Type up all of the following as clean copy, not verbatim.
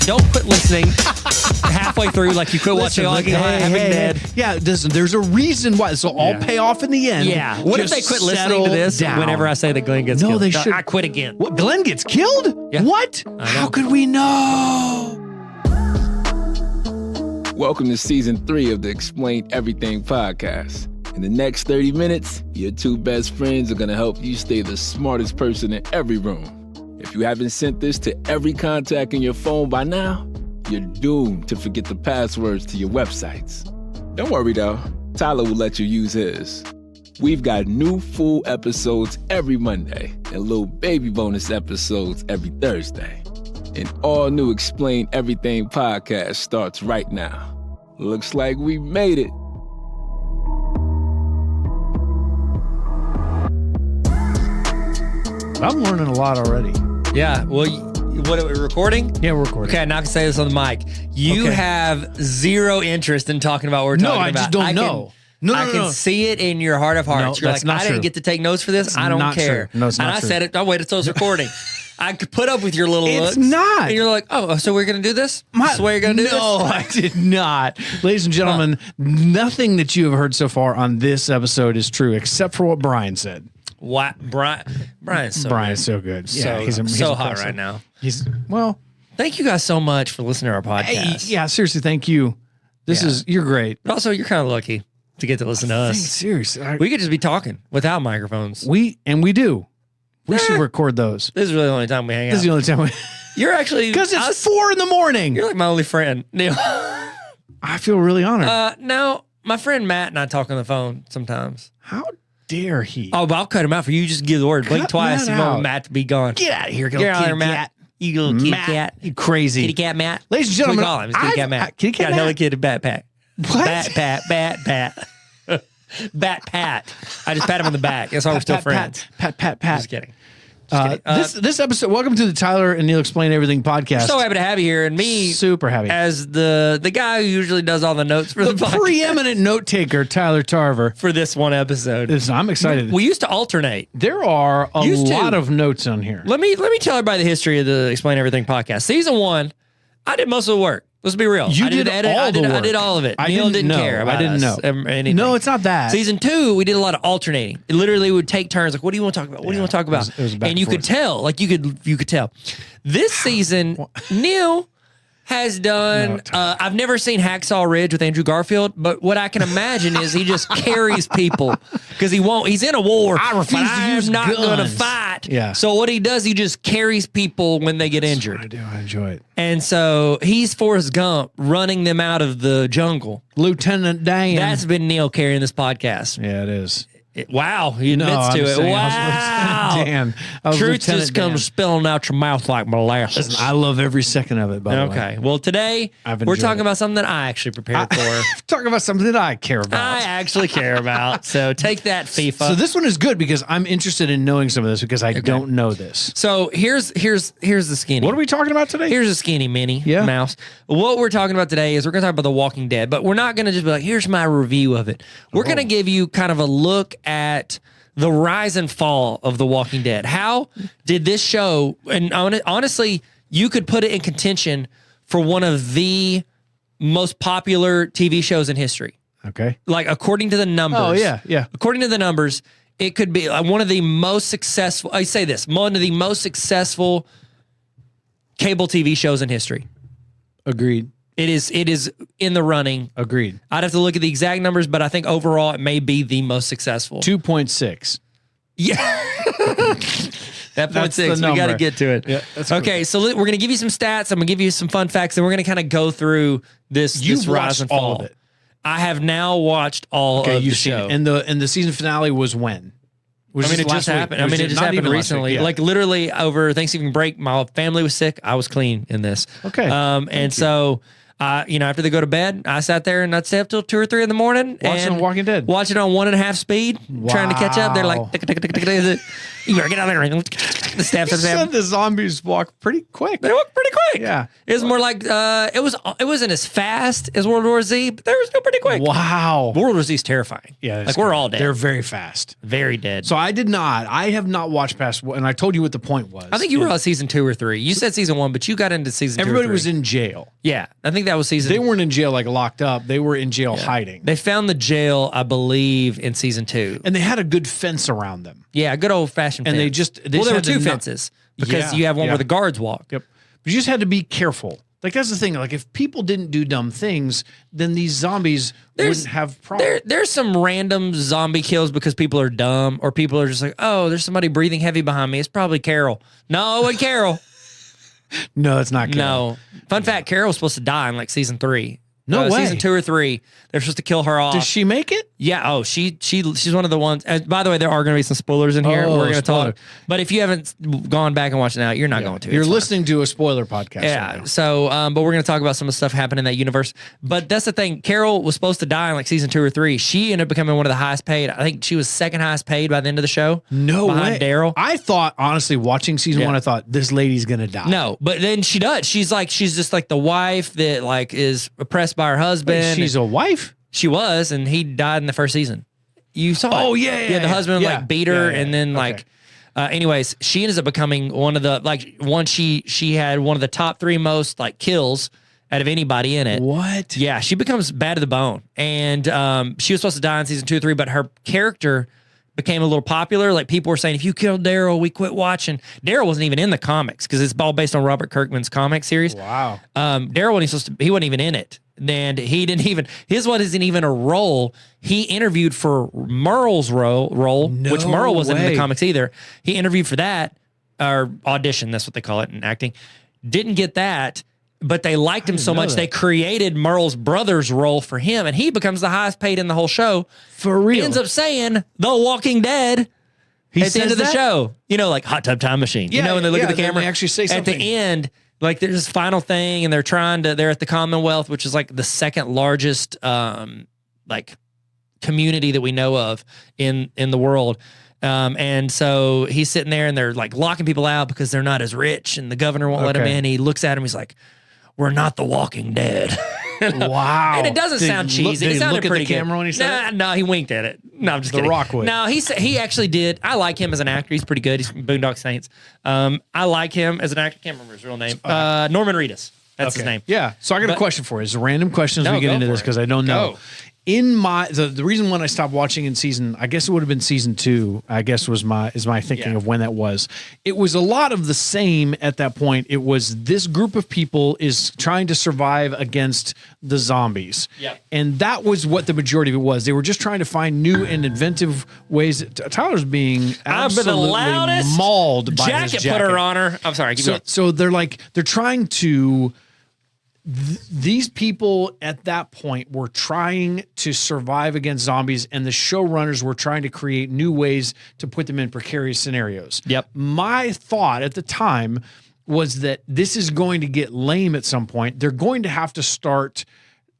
don't quit listening halfway through like you quit watching Walking Dead. Yeah, there's a reason why. This will all pay off in the end. Yeah. What if Just they quit listening to this down. whenever I say that Glenn gets killed? No, they should. I quit again. What? Glenn gets killed? Yeah. What? How could we know? Welcome to season 3 of the Explain Everything podcast. In the next 30 minutes, your two best friends are going to help you stay the smartest person in every room. If you haven't sent this to every contact in your phone by now, you're doomed to forget the passwords to your websites. Don't worry though, Tyler will let you use his. We've got new full episodes every Monday and little baby bonus episodes every Thursday. An all-new Explain Everything podcast starts right now. Looks like we made it. I'm learning a lot already. Yeah. Well, what are we recording? Yeah, we're recording. Okay, now I can say this on the mic. You have zero interest in talking about what we're talking about. No, I just don't know. I can see it in your heart of hearts. No, You're that's like, not I didn't true. get to take notes for this. I don't not care. true. No, it's not and I true. said it. I'll wait until it's recording. I could put up with your little looks. It's not. And you're like, oh, so we're going to do this? This is the way you're going to do this? No, I did not. Ladies and gentlemen, nothing that you have heard so far on this episode is true except for what Brian said. What? Brian's so Brian's good. so good. So, Yeah, he's hot impressive. right now. Well, Thank you guys so much for listening to our podcast. yeah, seriously, thank you. You're great. But also, you're kind of lucky to get to listen to us. Seriously. We could just be talking without microphones. We do. We should record those. This is really the only time we hang This is out. the only time You're actually... because it's 4 a.m. You're like my only friend, Neil. I feel really honored. No, my friend Matt and I talk on the phone sometimes. How dare he? Oh, but I'll cut him out for you. Just give the word. Blink Cut twice. Matt You want out. Matt to be gone. Get out of here, Get out of there, Matt. cat. You little kitty Matt, cat. you crazy. Kitty cat Matt. Ladies and That's what we gentlemen, call him. It's kitty cat Matt. Kitty cat Got Hello Matt? Kitty Bat Pat. What? Bat Pat. Bat Pat. I just pat him on the back. That's why we're still friends. Pat. Just kidding. Just kidding. This episode, welcome to the Tyler and Neil Explain Everything podcast. So happy to have you here, and me Super happy. as the guy who usually does all the notes for the podcast Preeminent note taker, Tyler Tarver. for this one episode. I'm excited. We used to alternate. There are a Used to. lot of notes on here. Let me tell everybody the history of the Explain Everything podcast. Season 1, I did most of the work. Let's be real. You I did edit. all I did, the I work. did all of it. I Neil didn't didn't know. care about I didn't us, know. anything. No, it's not that. Season 2, we did a lot of alternating. It literally would take turns. Like, what do you want to talk about? What do you want to talk about? it was back and and you could forth. tell. Like you could tell. This season, Neil has done. I've never seen Hacksaw Ridge with Andrew Garfield, but what I can imagine is he just carries people because he won't. He's in a war. I refuse but to use I'm not going to guns. fight. Yeah. So what he does, he just carries people when they get I injured. do. I enjoy it. And so he's Forrest Gump running them out of the jungle. Lieutenant Dan. That's been Neil carrying this podcast. yeah, it is. Wow, he admits I'm to it. saying Wow, I was Lieutenant Dan. I was truth Lieutenant just comes Dan. spilling out your mouth like molasses. I love every second of it, by the way. Okay, well today I've we're enjoyed talking it. about something that I actually prepared for. Talk about something that I care I about. actually care about. So take that, FIFA. So this one is good because I'm interested in knowing some of this because I don't know this. So here's the skinny. What are we talking about today? Here's a skinny mini Yeah. mouse. What we're talking about today is we're going to talk about The Walking Dead, but we're not going to just be like, here's my review of it. We're going to give you kind of a look at the rise and fall of The Walking Dead. How did this show, and honestly, you could put it in contention for one of the most popular TV shows in history. Okay. Like according to the numbers. Oh, yeah. According to the numbers, it could be one of the most successful, I say this, one of the most successful cable TV shows in history. Agreed. It is in the running. Agreed. I'd have to look at the exact numbers, but I think overall it may be the most successful. 2.6. Yeah. That point That's six. the We got to number. get to it. Yeah, that's cool. okay, so we're going to give you some stats. I'm going to give you some fun facts, and we're going to kind of go through this You've rise watched and fall. all of it. I have now watched all of the You've seen show. it. And the season finale was when? Was I mean, this it just last week? happened. Was It just not happened even last week, recently. yeah. Like literally over Thanksgiving break, my family was sick. I was clean in this. Okay. And so, after they go to bed, I sat there and I'd stay up till 2 or 3 in the morning. Watching and Walking Dead. Watch it on 1.5 speed, trying to catch up. They're like, Wow. tick, tick, tick, tick, tick. You better get out there. The staff You starts said having. the zombies walk pretty quick. They walk pretty quick. Yeah. It was more like it wasn't as fast as World War Z, but they were still pretty quick. Wow. World War Z is terrifying. Yeah, like that's we're good. all dead. They're very fast. very dead. So I have not watched past, and I told you what the point was. I think you were on season 2 or 3. You said season 1, but you got into season 2 or Everybody 3. was in jail. Yeah, I think that was season. They weren't in jail like locked up. They were in jail hiding. They found the jail, I believe, in season 2. And they had a good fence around them. Yeah, good old fashioned. And fence. they just there were had to 2 not- fences because Yeah, you have one yeah. where the guards walk. Yep. But you just had to be careful. Like that's the thing. Like if people didn't do dumb things, then these zombies wouldn't have problems. There's some random zombie kills because people are dumb or people are just like, oh, there's somebody breathing heavy behind me. It's probably Carol. No, it wasn't Carol. No, it's not. Carol. No. Fun fact: Carol was supposed to die in like season 3. No way. Season 2 or 3. They're supposed to kill her off. Does she make it? Yeah. Oh, she's one of the ones. And by the way, there are going to be some spoilers in here. Oh, We're going to spoiler. talk. But if you haven't gone back and watched it now, you're not going to. You're It's fine. listening to a spoiler podcast. Yeah. Right now. So, but we're going to talk about some of the stuff happening in that universe. But that's the thing. Carol was supposed to die in like season 2 or 3. She ended up becoming one of the highest paid. I think she was second highest paid by the end of the show. No behind way. Daryl. I thought honestly, watching season Yeah. 1, I thought this lady's gonna die. No, but then she does. She's just like the wife that like is oppressed by her husband. Wait, she's a wife. She was, and he died in the first season. You saw it. Oh, yeah, The yeah. husband Yeah. like beat her, Yeah, yeah, and then okay. like, anyways, she ends up becoming one of the she had one of the top 3 most like kills out of anybody in it. What? Yeah, she becomes bad to the bone, and she was supposed to die in season 2 or 3, but her character became a little popular. Like people were saying, if you killed Daryl, we quit watching. Daryl wasn't even in the comics because it's all based on Robert Kirkman's comic series. Wow. Daryl, he wasn't even in it. And he didn't even, his one isn't even a role. He interviewed for Merle's role, which Merle wasn't in way. the comics either. He interviewed for that, or audition, that's what they call it in acting. Didn't get that, but they liked him so know much that. they created Merle's brother's role for him, and he becomes the highest paid in the whole show. For real. Ends up saying The Walking Dead He at the end says of the that? show. You know, like Hot Tub Time Machine. Yeah, you know, when they look yeah, at the then camera. they actually say At something. the end, like there's this final thing, and they're at the Commonwealth, which is like the second largest like community that we know of in the world. And so he's sitting there and they're like locking people out because they're not as rich and the governor won't let him Okay. in. He looks at him. He's like, we're not the Walking Dead. Wow. And it doesn't Did sound he look- cheesy. did It he sounded look at pretty the camera good. when he said it? No, he winked at it. No, I'm just The kidding. Rock would. No, he actually did. I like him as an actor. He's pretty good. He's from Boondock Saints. I like him as an actor. Can't remember his real name. Norman Reedus. That's his name. Yeah. So I got a But- question for you. It's a random question as No, we get go into for this it. because I don't know. Go. In my the reason when I stopped watching in season, I guess it would have been season 2. I guess was my thinking Yeah. of when that was. It was a lot of the same at that point. It was this group of people is trying to survive against the zombies. Yep. And that was what the majority of it was. They were just trying to find new and inventive ways. Tyler's being I've been the absolutely loudest mauled by his jacket jacket. putter on her. I'm sorry. Keep So, going. so they're trying to. These people at that point were trying to survive against zombies, and the showrunners were trying to create new ways to put them in precarious scenarios. Yep. My thought at the time was that this is going to get lame at some point. They're going to have to start.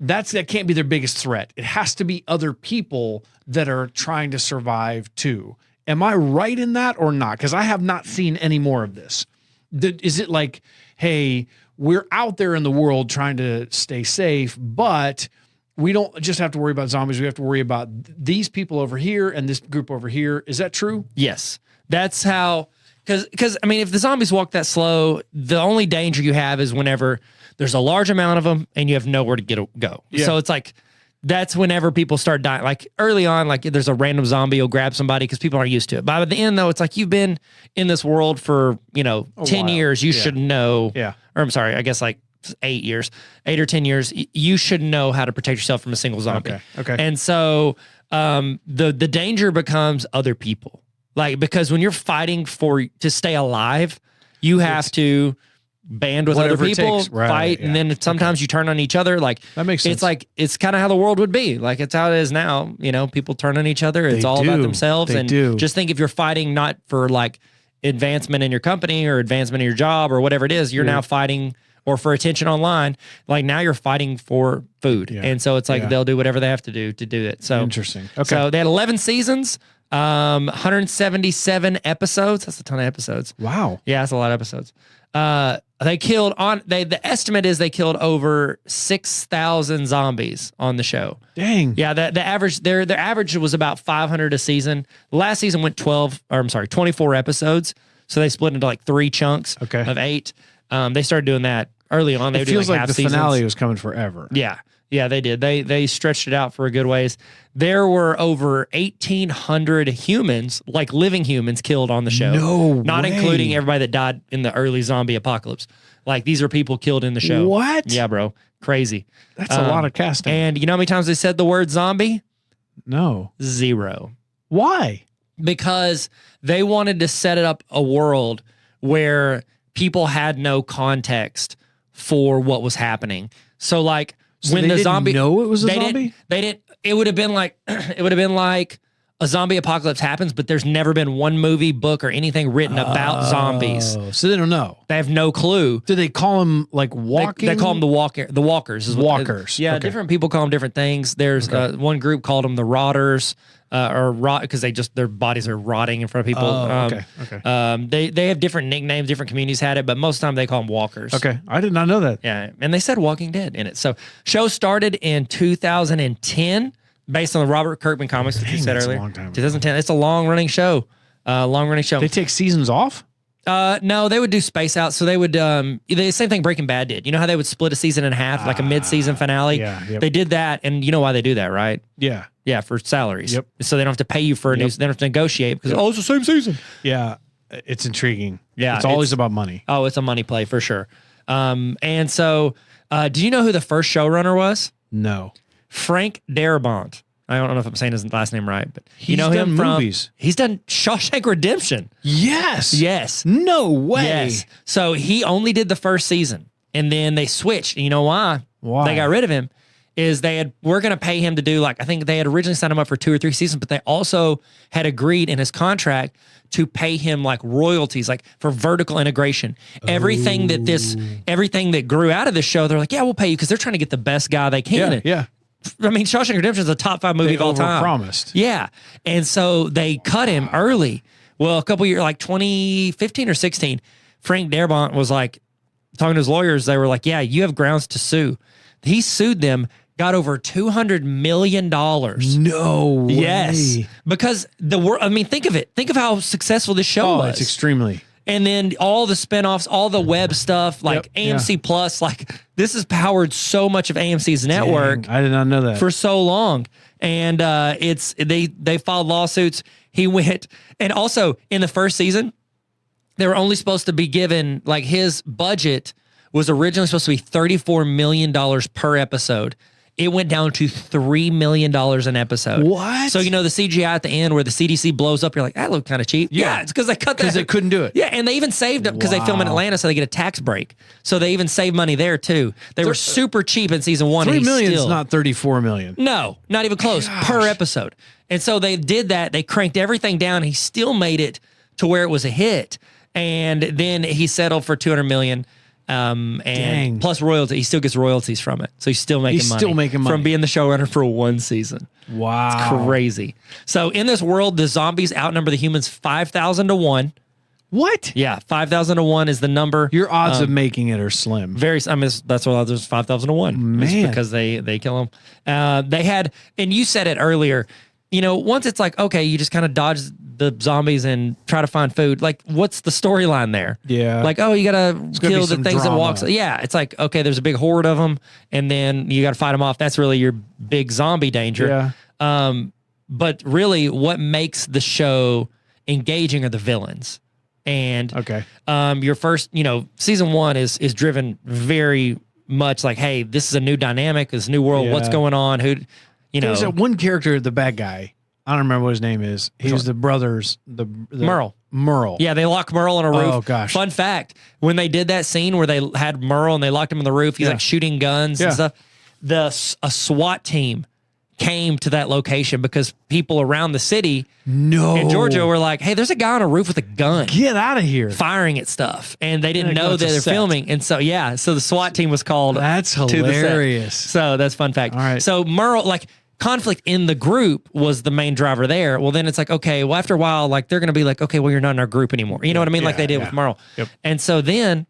That can't be their biggest threat. It has to be other people that are trying to survive too. Am I right in that or not? Because I have not seen any more of this. Is it like, hey, we're out there in the world trying to stay safe, but we don't just have to worry about zombies. We have to worry about these people over here and this group over here. Is that true? Yes, that's how. Because I mean, if the zombies walk that slow, the only danger you have is whenever there's a large amount of them and you have nowhere to go. Yeah. So it's like that's whenever people start dying. Like early on, like there's a random zombie, you'll grab somebody because people aren't used to it. By the end, though, it's like you've been in this world for 10 while. years. You Yeah. should know. Yeah. Or I'm sorry, I guess like 8 years, 8 or 10 years. You should know how to protect yourself from a single zombie. Okay. And so the danger becomes other people. Like, because when you're fighting to stay alive, you have to band with other Whatever it people, takes. Right, fight, yeah. and then sometimes you turn on each other. Like That makes sense. It's like it's kind of how the world would be. Like it's how it is now. People turn on each other. It's They all about do. themselves. They and do. just think if you're fighting not for like advancement in your company or advancement in your job or whatever it is, you're now fighting or for attention online. Like now you're fighting for food. Yeah. And so it's like Yeah. they'll do whatever they have to do it. So Interesting. Okay. So they had 11 seasons. 177 episodes. That's a ton of episodes. Wow. Yeah, that's a lot of episodes. They killed the estimate is they killed over 6,000 zombies on the show. Dang. Yeah, the average their average was about 500 a season. Last season went 24 episodes. So they split into like 3 chunks of 8. They started doing that early on. They It feels like half the seasons. finale was coming forever. Yeah. Yeah, they did. They stretched it out for a good ways. There were over 1,800 humans, like living humans, killed on the show. No Not way. including everybody that died in the early zombie apocalypse. Like, these are people killed in the show. What? Yeah, bro. Crazy. That's a lot of casting. And you know how many times they said the word zombie? No. 0. Why? Because they wanted to set it up a world where people had no context for what was happening. So like So when they the didn't zombie know it was a they zombie? didn't it would have been like a zombie apocalypse happens, but there's never been one movie, book, or anything written about zombies. Oh, so they don't know. They have no clue. Do they call them like They, walking? they call them the walkers. Is what- Walkers. Yeah, Okay. different people call them different things. There's one group called them the rotters, or rot because their bodies are rotting in front of people. Oh, okay. They have different nicknames. Different communities had it, but most of the time they call them walkers. Okay. I did not know that. Yeah, and they said Walking Dead in it. So show started in 2010, based on the Robert Kirkman comics that you said that's a earlier. long time ago. 2010. It's a long running show. They take seasons off? No, they would do space out. So they would the same thing Breaking Bad did. You know how they would split a season in half, like a mid-season finale? yeah, yep. They did that, and you know why they do that, right? Yeah. Yeah, for salaries. Yep. So they don't have to pay you for a new. They don't have to negotiate because it's the same season. Yeah. It's intriguing. Yeah, It's always about money. Oh, it's a money play for sure. And so, do you know who the first showrunner was? No. Frank Darabont. I don't know if I'm saying his last name right, but you He's know him done from movies. He's done Shawshank Redemption. Yes. Yes. No way. Yes. So he only did the first season, and then they switched. And you know why? Why? They got rid of him? We're going to pay him to do I think they had originally signed him up for 2 or 3 seasons, but they also had agreed in his contract to pay him like royalties, like for vertical integration. Everything that grew out of the show, they're like, yeah, we'll pay you because they're trying to get the best guy they can. Yeah. I mean, Shawshank Redemption is a top 5 movie They of all time. overpromised. Yeah. And so they cut him early. Well, a couple years, like 2015 or 16, Frank Darabont was like, talking to his lawyers, they were like, yeah, you have grounds to sue. He sued them, got over $200 million. No way. Yes. Because think of it. Think of how successful this show Oh, was. it's extremely. And then all the spinoffs, all the web stuff, like Yep, AMC Plus, like this has powered so much of AMC's network Dang, I did not know that. for so long. And they filed lawsuits. He went, and also in the first season, they were only supposed to be given, like, his budget was originally supposed to be $34 million per episode. It went down to $3 million an episode. What? So, the CGI at the end where the CDC blows up, you're like, that looked kind of cheap. Yeah, it's because they cut that. Because they couldn't do it. Yeah, and they even saved it because they film in Wow. Atlanta, so they get a tax break. So they even save money there too. They were super cheap in season 1. $3 and million is still, not 34 million. no, not even close per episode. And so they did that. They cranked everything down. He still made it to where it was a hit. And then he settled for $200 million. And Dang. plus royalty, he still gets royalties from it. So he's still making money. still making money. From being the showrunner for 1 season. Wow. Crazy. So in this world, the zombies outnumber the humans 5,000 to 1. What? Yeah, 5,000 to 1 is the number. Your odds of making it are slim. That's why there's 5,000 to 1. Man. It's because they kill them. They had, and you said it earlier, once it's like, okay, you just kind of dodge the zombies and try to find food. Like, what's the storyline there? Yeah. Like, oh, you got to gonna kill be the some things drama. that walks. Yeah. It's like, okay, there's a big horde of them and then you got to fight them off. That's really your big zombie danger. Yeah. But really what makes the show engaging are the villains. And Okay. your first, season 1 is driven very much like, hey, this is a new dynamic, this new world. What's Yeah. going on? There's that one character, the bad guy. I don't remember what his name is. He was the brothers. The Merle. Merle. Yeah, they lock Merle on a roof. Oh, gosh. Fun fact: when they did that scene where they had Merle and they locked him on the roof, he's Yeah. like shooting guns Yeah. and stuff. A SWAT team came to that location because people around the city No. in Georgia were like, "Hey, there's a guy on a roof with a gun." Get out of here. Firing at stuff, and they didn't Yeah, know it's that a they're set. filming, and so the SWAT team was called. That's to the set. hilarious. So that's fun fact. All right. So Merle, like conflict in the group was the main driver there. Well, then it's like, okay, well, after a while, like they're going to be like, okay, well, you're not in our group anymore. You know what I mean? Like they did with Merle. Yep. And so then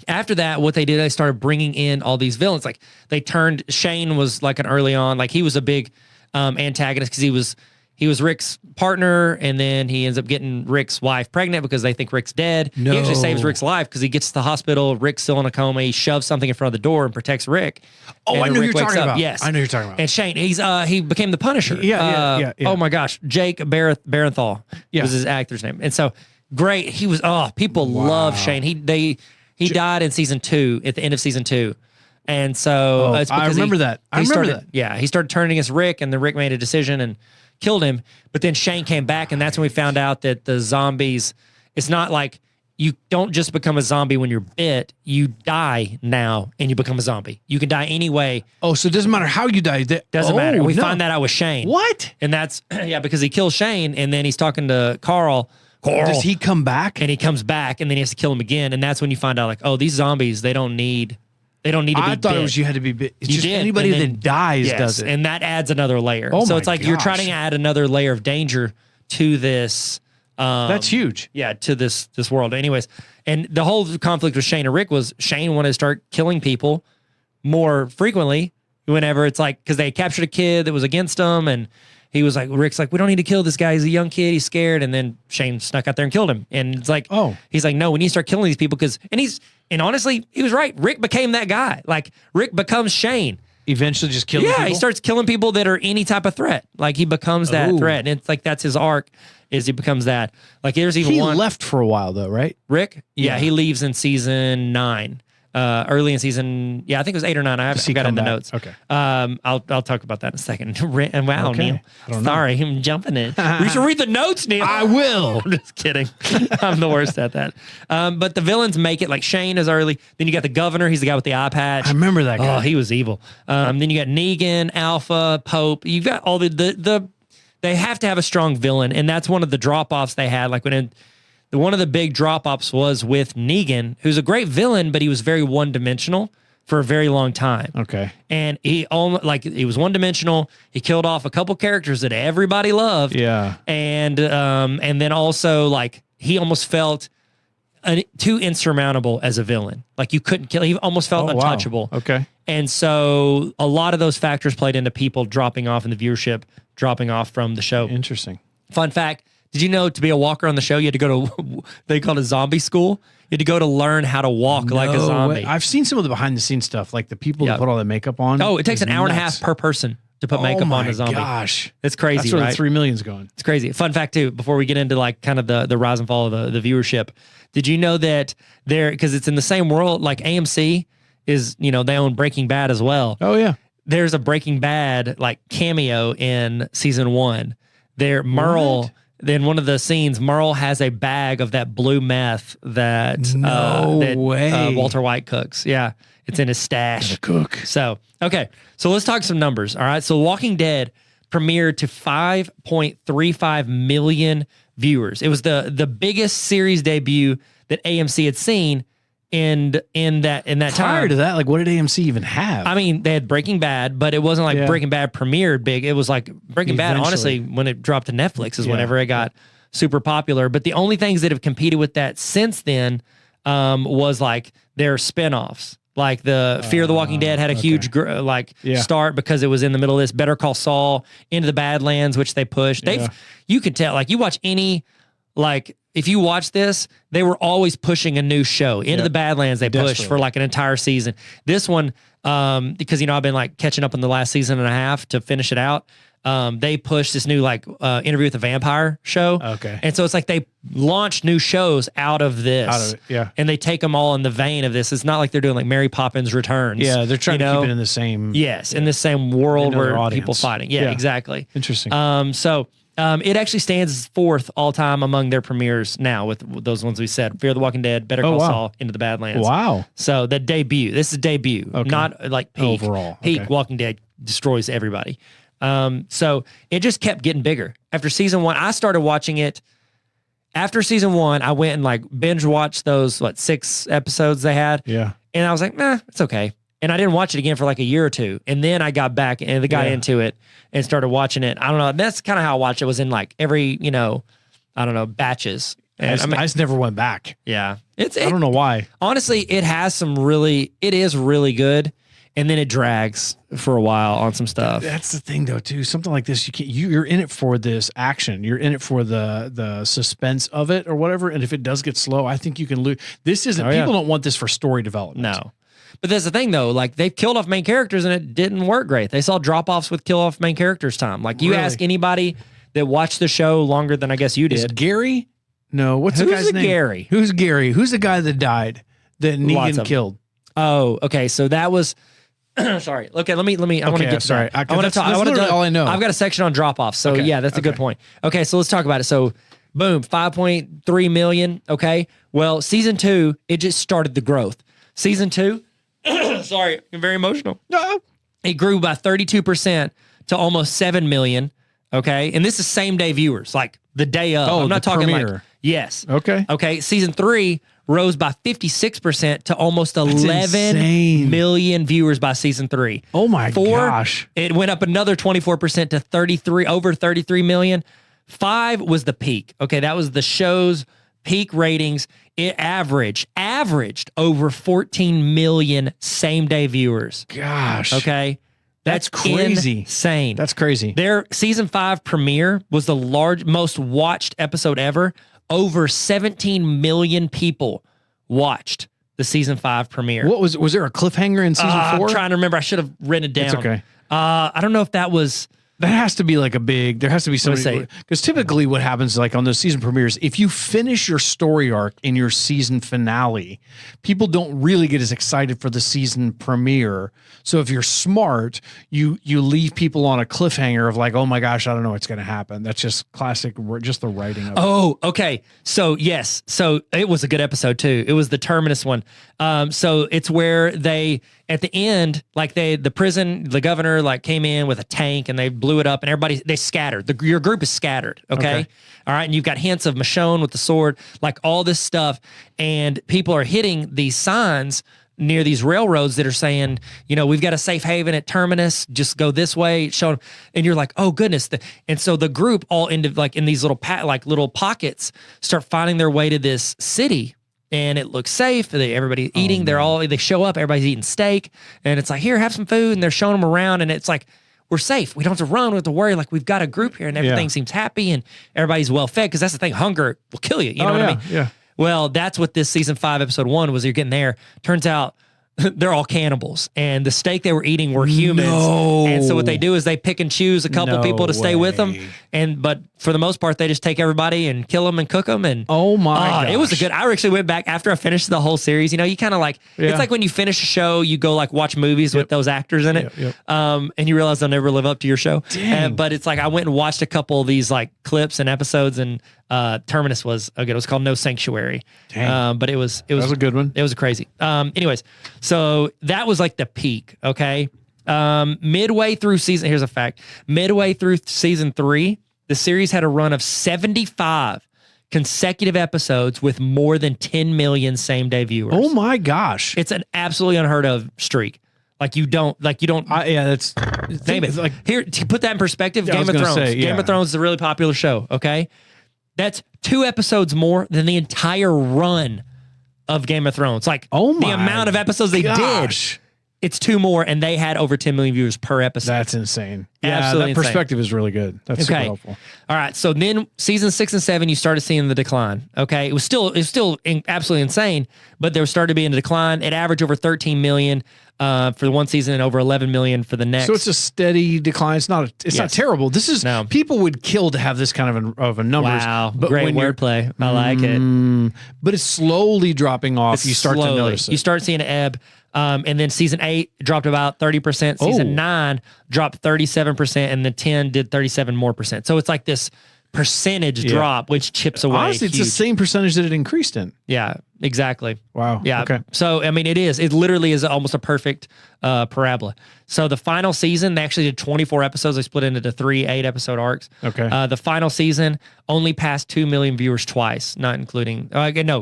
after that, what they did, they started bringing in all these villains. Like they turned, Shane was like an early on, like he was a big antagonist because he was Rick's partner, and then he ends up getting Rick's wife pregnant because they think Rick's dead. No. He actually saves Rick's life because he gets to the hospital. Rick's still in a coma. He shoves something in front of the door and protects Rick. Oh, And I then know Rick you're wakes talking up. about. Yes, I know you're talking about. And Shane, he became the Punisher. Yeah. Oh my gosh, Jake Barenthal was his actor's name. And so great. He was. People love Shane. He died in season 2 at the end of season 2. And so it's because I remember that. Yeah, he started turning against Rick, and then Rick made a decision and killed him. But then Shane came back, and that's when we found out that the zombies, it's not like you don't just become a zombie when you're bit. You die now, and you become a zombie. You can die anyway. Oh, so it doesn't matter how you die. Doesn't matter. We find that out with Shane. What? And that's, because he kills Shane, and then he's talking to Carl. Does he come back? And he comes back, and then he has to kill him again. And that's when you find out, like, oh, these zombies, they don't need to be I thought bit. it was you had to be bit. It's You just did, anybody and then- that dies Yes, does it. and that adds another layer. Oh so my it's like you're gosh. trying to add another layer of danger to this. That's huge. Yeah, to this world. Anyways, and the whole conflict with Shane and Rick was Shane wanted to start killing people more frequently whenever it's like, because they captured a kid that was against them, and he was like, Rick's like, we don't need to kill this guy. He's a young kid. He's scared. And then Shane snuck out there and killed him. And it's like, he's like, no, we need to start killing these people and honestly, he was right. Rick became that guy. Like Rick becomes Shane. Eventually just killing people? He starts killing people that are any type of threat. Like he becomes that threat. And it's like, that's his arc, is he becomes that. Like there's even one. He left for a while though, right? Rick? Yeah. He leaves in season 9. Early in season, I think it was 8 or 9. I've got it in the notes. Okay. I'll talk about that in a second. Wow, Okay. Neil. I don't know. Sorry, I'm jumping in. We should read the notes, Neil. I will. I'm just kidding. I'm the worst at that. But the villains make it. Like Shane is early. Then you got the governor. He's the guy with the eye patch. I remember that guy. Oh, he was evil. Then you got Negan, Alpha, Pope. You've got all the. They have to have a strong villain, and that's one of the drop offs they had. Like one of the big drop-offs was with Negan, who's a great villain, but he was very one-dimensional for a very long time. Okay. And he was one-dimensional. He killed off a couple characters that everybody loved. Yeah. And then also like he almost felt too insurmountable as a villain. Like you couldn't kill. He almost felt untouchable. Wow. Okay. And so a lot of those factors played into people dropping off in the viewership, dropping off from the show. Interesting. Fun fact. Did you know to be a walker on the show, you had to go to, they call it zombie school. You had to go to learn how to walk like a zombie. Way. I've seen some of the behind the scenes stuff, like the people that put all that makeup on. Oh, it takes an hour and a nuts. half per person to put makeup on a zombie. Oh my gosh. It's crazy, That's where right? the 3 million's going. It's crazy. Fun fact too, before we get into like kind of the rise and fall of the viewership, did you know that because it's in the same world, like AMC is, they own Breaking Bad as well. Oh yeah. There's a Breaking Bad like cameo in season 1. Merle, then one of the scenes, Merle has a bag of that blue meth that Walter White cooks. Yeah, it's in his stash. Cook. So let's talk some numbers. All right, so Walking Dead premiered to 5.35 million viewers. It was the biggest series debut that AMC had seen in that time. Prior to that, like what did AMC even have? I mean, they had Breaking Bad, but it wasn't like Yeah. Breaking Bad premiered big. It was like Breaking Bad, honestly, when it dropped to Netflix is whenever it got super popular. But the only things that have competed with that since then was like their spinoffs. Like the Fear of the Walking Dead had a huge start because it was in the middle of this. Better Call Saul, Into the Badlands, which they pushed. You could tell, like you watch any, like if you watch this, they were always pushing a new show. Into the Badlands, they pushed for like an entire season. This one, because I've been like catching up on the last season and a half to finish it out. They pushed this new like Interview with a Vampire show. Okay. And so it's like they launch new shows out of this. Out of it, yeah. And they take them all in the vein of this. It's not like they're doing like Mary Poppins Returns. Yeah, they're trying to keep it in the same. Yes, in the same world Another where audience. people fighting. Yeah, exactly. Interesting. It actually stands fourth all time among their premieres now with those ones we said. Fear the Walking Dead, Better Call Saul, Into the Badlands. Wow. So the debut. This is debut, not like peak. Overall. Peak Okay. Walking Dead destroys everybody. So it just kept getting bigger. After season 1, I started watching it. After season 1, I went and like binge watched those 6 episodes they had. Yeah. And I was like, nah, it's okay. and I didn't watch it again for like a year or two. And then I got back and got into it and started watching it. I don't know. That's kind of how I watched it, was in like every, I don't know, batches. And I just never went back. yeah. I don't know why. Honestly, it is really good. And then it drags for a while on some stuff. That's the thing, though, too. Something like this, you're in it for this action. You're in it for the suspense of it or whatever. And if it does get slow, I think you can lose. This isn't. People don't want this for story development. No, but that's the thing, though. Like, they've killed off main characters and it didn't work great. They saw drop offs with kill off main characters time. Like, you ask anybody that watched the show longer than I guess you did. Is Gary? No. What's the guy's name? Gary? Who's Gary? Who's the guy that died that Negan killed? Oh, okay. So that was. Sorry. Okay, let me. I want to get to sorry. that. I want to talk. That's literally all I know. I've got a section on drop offs. So yeah, that's a good point. Okay, so let's talk about it. So, boom, 5.3 million. Okay. Well, season 2, it just started the growth. Season 2. Sorry, I'm very emotional. No. It grew by 32% to almost 7 million. Okay, and this is same day viewers, like the day of. I'm not talking premiere. like yes. Okay. Okay. Season 3 rose by 56% to almost 11 insane. million viewers by season 3. Oh my 4, gosh. it went up another 24% to over 33 million. 5 was the peak. Okay, that was the show's peak ratings. It averaged over 14 million same day viewers. Gosh. Okay. That's crazy. Insane. That's crazy. Their season 5 premiere was the most watched episode ever. Over 17 million people watched the season 5 premiere. What was there a cliffhanger in season 4? I'm trying to remember. I should have written it down. It's okay. I don't know if that was. That has to be like there has to be something. Because typically what happens like on those season premieres, if you finish your story arc in your season finale, people don't really get as excited for the season premiere. So if you're smart, you leave people on a cliffhanger of like, oh my gosh, I don't know what's going to happen. That's just classic, just the writing of it. Oh, okay. So yes. So it was a good episode too. It was the Terminus one. So it's where they, at the end, like the governor like came in with a tank and they blew it up and they scattered. Your group is scattered. Okay. All right. And you've got hints of Michonne with the sword, like all this stuff. And people are hitting these signs near these railroads that are saying, we've got a safe haven at Terminus. Just go this way. Show them. And you're like, oh goodness. And so the group all into like in these little little pockets start finding their way to this city. And it looks safe. Everybody's eating. They show up. Everybody's eating steak. And it's like, here, have some food. And they're showing them around. And it's like, we're safe. We don't have to run. We don't have to worry. Like, we've got a group here and everything seems happy and everybody's well fed. Because that's the thing. Hunger will kill you. You know what I mean? Yeah. Well, that's what this season 5, episode 1 was. You're getting there. Turns out they're all cannibals, and the steak they were eating were humans. No. And so what they do is they pick and choose a couple people to stay with them, but for the most part they just take everybody and kill them and cook them. And oh my gosh. It was a good. I actually went back after I finished the whole series. You kind of like it's like when you finish a show, you go like watch movies with those actors in it, and you realize they'll never live up to your show. But it's like I went and watched a couple of these like clips and episodes, and Terminus was good. It was called No Sanctuary. But it was a good one. It was crazy. Anyways, so that was like the peak. Okay. Midway through season, here's a fact. Midway through season 3, the series had a run of 75 consecutive episodes with more than 10 million same day viewers. Oh my gosh. It's an absolutely unheard of streak. That's name it. Like, here, to put that in perspective, Game of Thrones. Game of Thrones is a really popular show. Okay. That's 2 episodes more than the entire run of Game of Thrones. Like, the amount of episodes they did. It's 2 more, and they had over 10 million viewers per episode. That's insane. Absolutely that perspective is really good. That's super helpful. All right, so then season 6 and 7, you started seeing the decline. Okay, it was still absolutely insane, but there started being a decline. It averaged over 13 million for the one season and over 11 million for the next. So it's a steady decline. It's not terrible. This is people would kill to have this kind of a numbers. Wow, but great wordplay. I like it. But it's slowly dropping off. You start to notice it. You start seeing an ebb. And then season 8 dropped about 30%. Season 9 dropped 37%, and then 10 did 37 more percent. So it's like this percentage drop, which chips away. Honestly, it's the same percentage that it increased in. Yeah. exactly. Wow. Yeah. Okay. So, I mean, it literally is almost a perfect parabola. So the final season, they actually did 24 episodes. They split into 3 8-episode arcs. Okay. The final season only passed 2 million viewers twice, not including,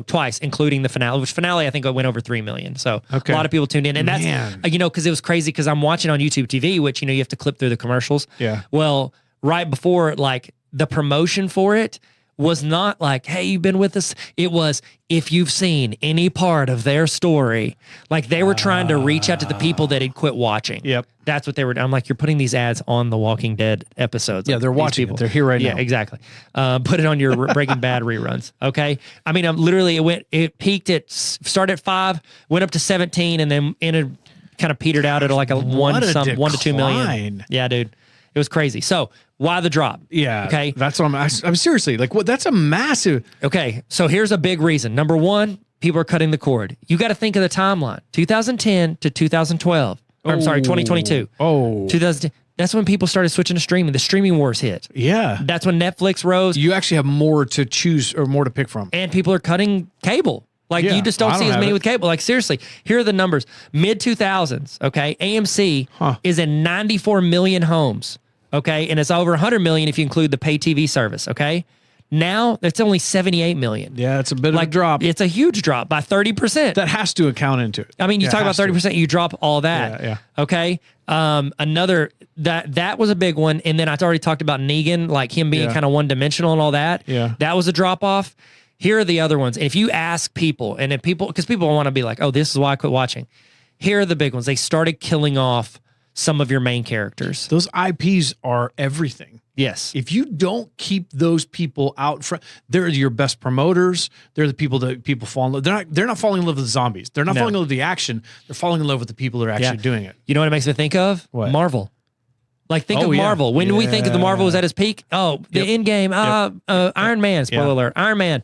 twice, including the finale, which finale I think went over 3 million. So Okay. a lot of people tuned in. And that's, Man. because it was crazy because I'm watching on YouTube TV, which, you have to clip through the commercials. Yeah. Well, right before, like, the promotion for it was not like, hey, you've been with us. It was, if you've seen any part of their story, like they were trying to reach out to the people that had quit watching. Yep. That's what they were. I'm like, you're putting these ads on the Walking Dead episodes. Yeah, Like, they're these watching it. They're here right Yeah, now. exactly. Put it on your Breaking Bad reruns. Okay. I mean, literally, it peaked started at 5, went up to 17, and then kind of petered out at like a 1 to 2 million. decline. Yeah, dude. It was crazy. So why the drop? Yeah. Okay. That's what I'm seriously like, what? That's a massive. Okay. So here's a big reason. Number one, people are cutting the cord. You got to think of the timeline 2010 to 2012. Or, I'm sorry, 2022. Oh. 2010. That's when people started switching to streaming. The streaming wars hit. Yeah. That's when Netflix rose, You actually have more to choose or more to pick from. and people are cutting cable. Like, Yeah, you just don't I see don't as have many it. with cable. Like, seriously, here are the numbers. Mid 2000s, okay? AMC is in 94 million homes, okay? And it's over 100 million if you include the pay TV service, okay? Now, it's only 78 million. Yeah, it's a bit of a drop. It's a huge drop by 30%. That has to account into it. I mean, you Yeah, talk it about has to. 30%, you drop all that. Yeah. Okay. Another, that was a big one. And then I already talked about Negan, like him being Yeah. kind of one dimensional and all that. Yeah. That was a drop off. Here are the other ones. And if you ask people, and if people, because people want to be like, oh, this is why I quit watching. Here are the big ones. They started killing off some of your main characters. Those IPs are everything. Yes. If you don't keep those people out front, they're your best promoters. They're the people that people fall in love. They're not falling in love with the zombies. They're not falling in love with the action. They're falling in love with the people that are actually doing it. You know what it makes me think of? What? Marvel. Like, think Oh, of yeah. Marvel. When we think of the Marvel was at its peak, the Yep. end game, Iron Man, spoiler alert, Iron Man,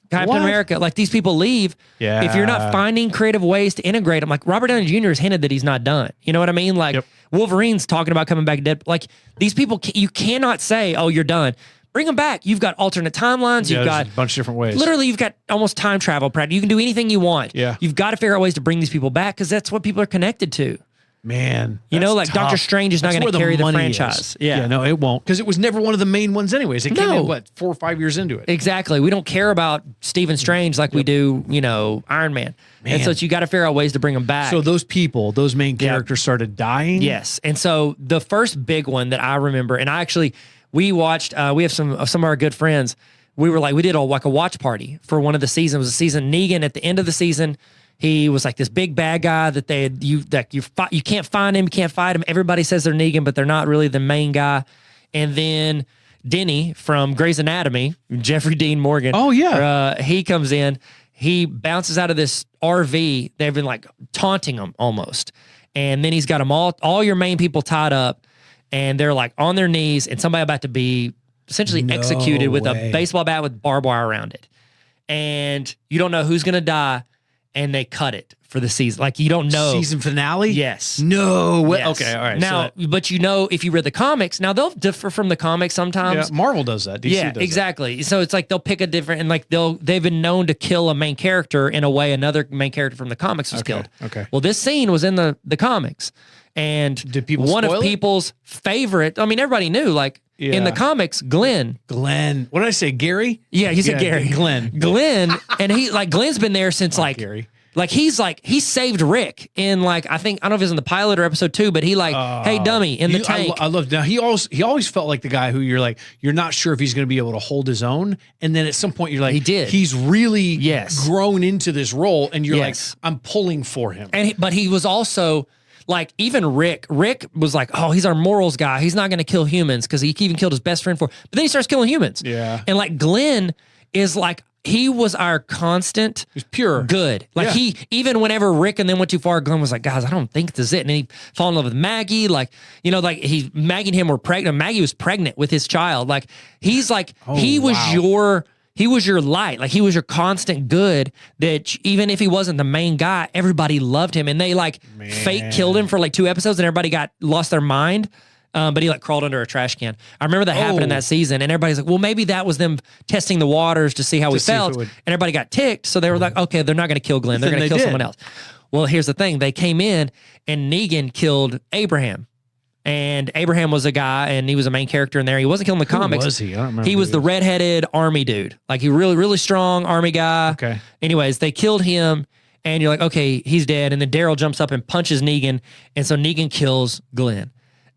Captain What? America. Like, these people leave. Yeah. If you're not finding creative ways to integrate them, like Robert Downey Jr. has hinted that he's not done. You know what I mean? Like, Yep. Wolverine's talking about coming back dead. Like, these people, you cannot say, oh, you're done. Bring them back. You've got alternate timelines. Yeah, You've there's got a bunch of different ways. literally, you've got almost time travel practice. You can do anything you want. Yeah. You've got to figure out ways to bring these people back because that's what people are connected to. Man, You know, that's like Doctor tough. Strange is not That's going to where carry the money franchise. is. Yeah. No, it won't, because it was never one of the main ones anyways. It came No. in, what, 4 or 5 years into it. Exactly. We don't care about Stephen Strange like we do, Iron Man. And so you got to figure out ways to bring them back. So those people, those main characters started dying. Yes. And so the first big one that I remember, and we watched, we have some of our good friends. We did a watch party for one of the seasons. It was a season. Negan at the end of the season, he was like this big bad guy that you can't find him, you can't fight him. Everybody says they're Negan, but they're not really the main guy. And then Denny from Grey's Anatomy, Jeffrey Dean Morgan. Oh, yeah. He comes in. He bounces out of this RV. They've been like taunting him almost. And then he's got them all your main people tied up, and they're like on their knees, and somebody about to be essentially executed with way. a baseball bat with barbed wire around it. And you don't know who's going to die, and they cut it for the season. Like, you don't know. Season finale? Yes. No way. Yes. Okay, all right. Now, but if you read the comics, now they'll differ from the comics sometimes. Marvel does that. DC Yeah, does that. exactly. So it's like they'll pick a different, and like they've been known to kill a main character in a way another main character from the comics was killed. okay. Well, this scene was in the comics, and Did people one spoil of it? people's favorite. I mean, everybody knew, like in the Yeah. comics, Glenn. Glenn. What did I say? Gary? Yeah, you said Yeah, Gary. Glenn. Glenn, and Glenn's been there since Gary. he saved Rick in I don't know if it was in the pilot or episode 2, but he hey dummy in the tank. I love. Now he always felt like the guy who you're not sure if he's going to be able to hold his own, and then at some point you're like, He did. He's really Yes. grown into this role, and you're Yes. like, I'm pulling for him. But he was also even Rick was like, oh, he's our morals guy. He's not going to kill humans because he even killed his best friend for. But then he starts killing humans. Yeah. And Glenn is he was our constant. He's pure. Good. Yeah. He, even whenever Rick and them went too far, Glenn was like, guys, I don't think this is it. And then he fall in love with Maggie. Maggie and him were pregnant. Maggie was pregnant with his child. He was wow. he was your light. He was your constant good that even if he wasn't the main guy, everybody loved him. And they fake killed him for 2 episodes and everybody lost their mind. but he like crawled under a trash can. I remember that happened in that season, and everybody's like, well, maybe that was them testing the waters to see how we see if felt, it would- and everybody got ticked, so they were like, okay, they're not going to kill Glenn, they're Then going to they kill did. someone else. Well, here's the thing: they came in, and Negan killed Abraham. And Abraham was a guy, and he was a main character in there. He wasn't killing the comics. was he? I don't remember. He was the redheaded army dude. Like, he really, really strong army guy. Okay. Anyways, they killed him, and you're like, okay, he's dead. And then Daryl jumps up and punches Negan, and so Negan kills Glenn.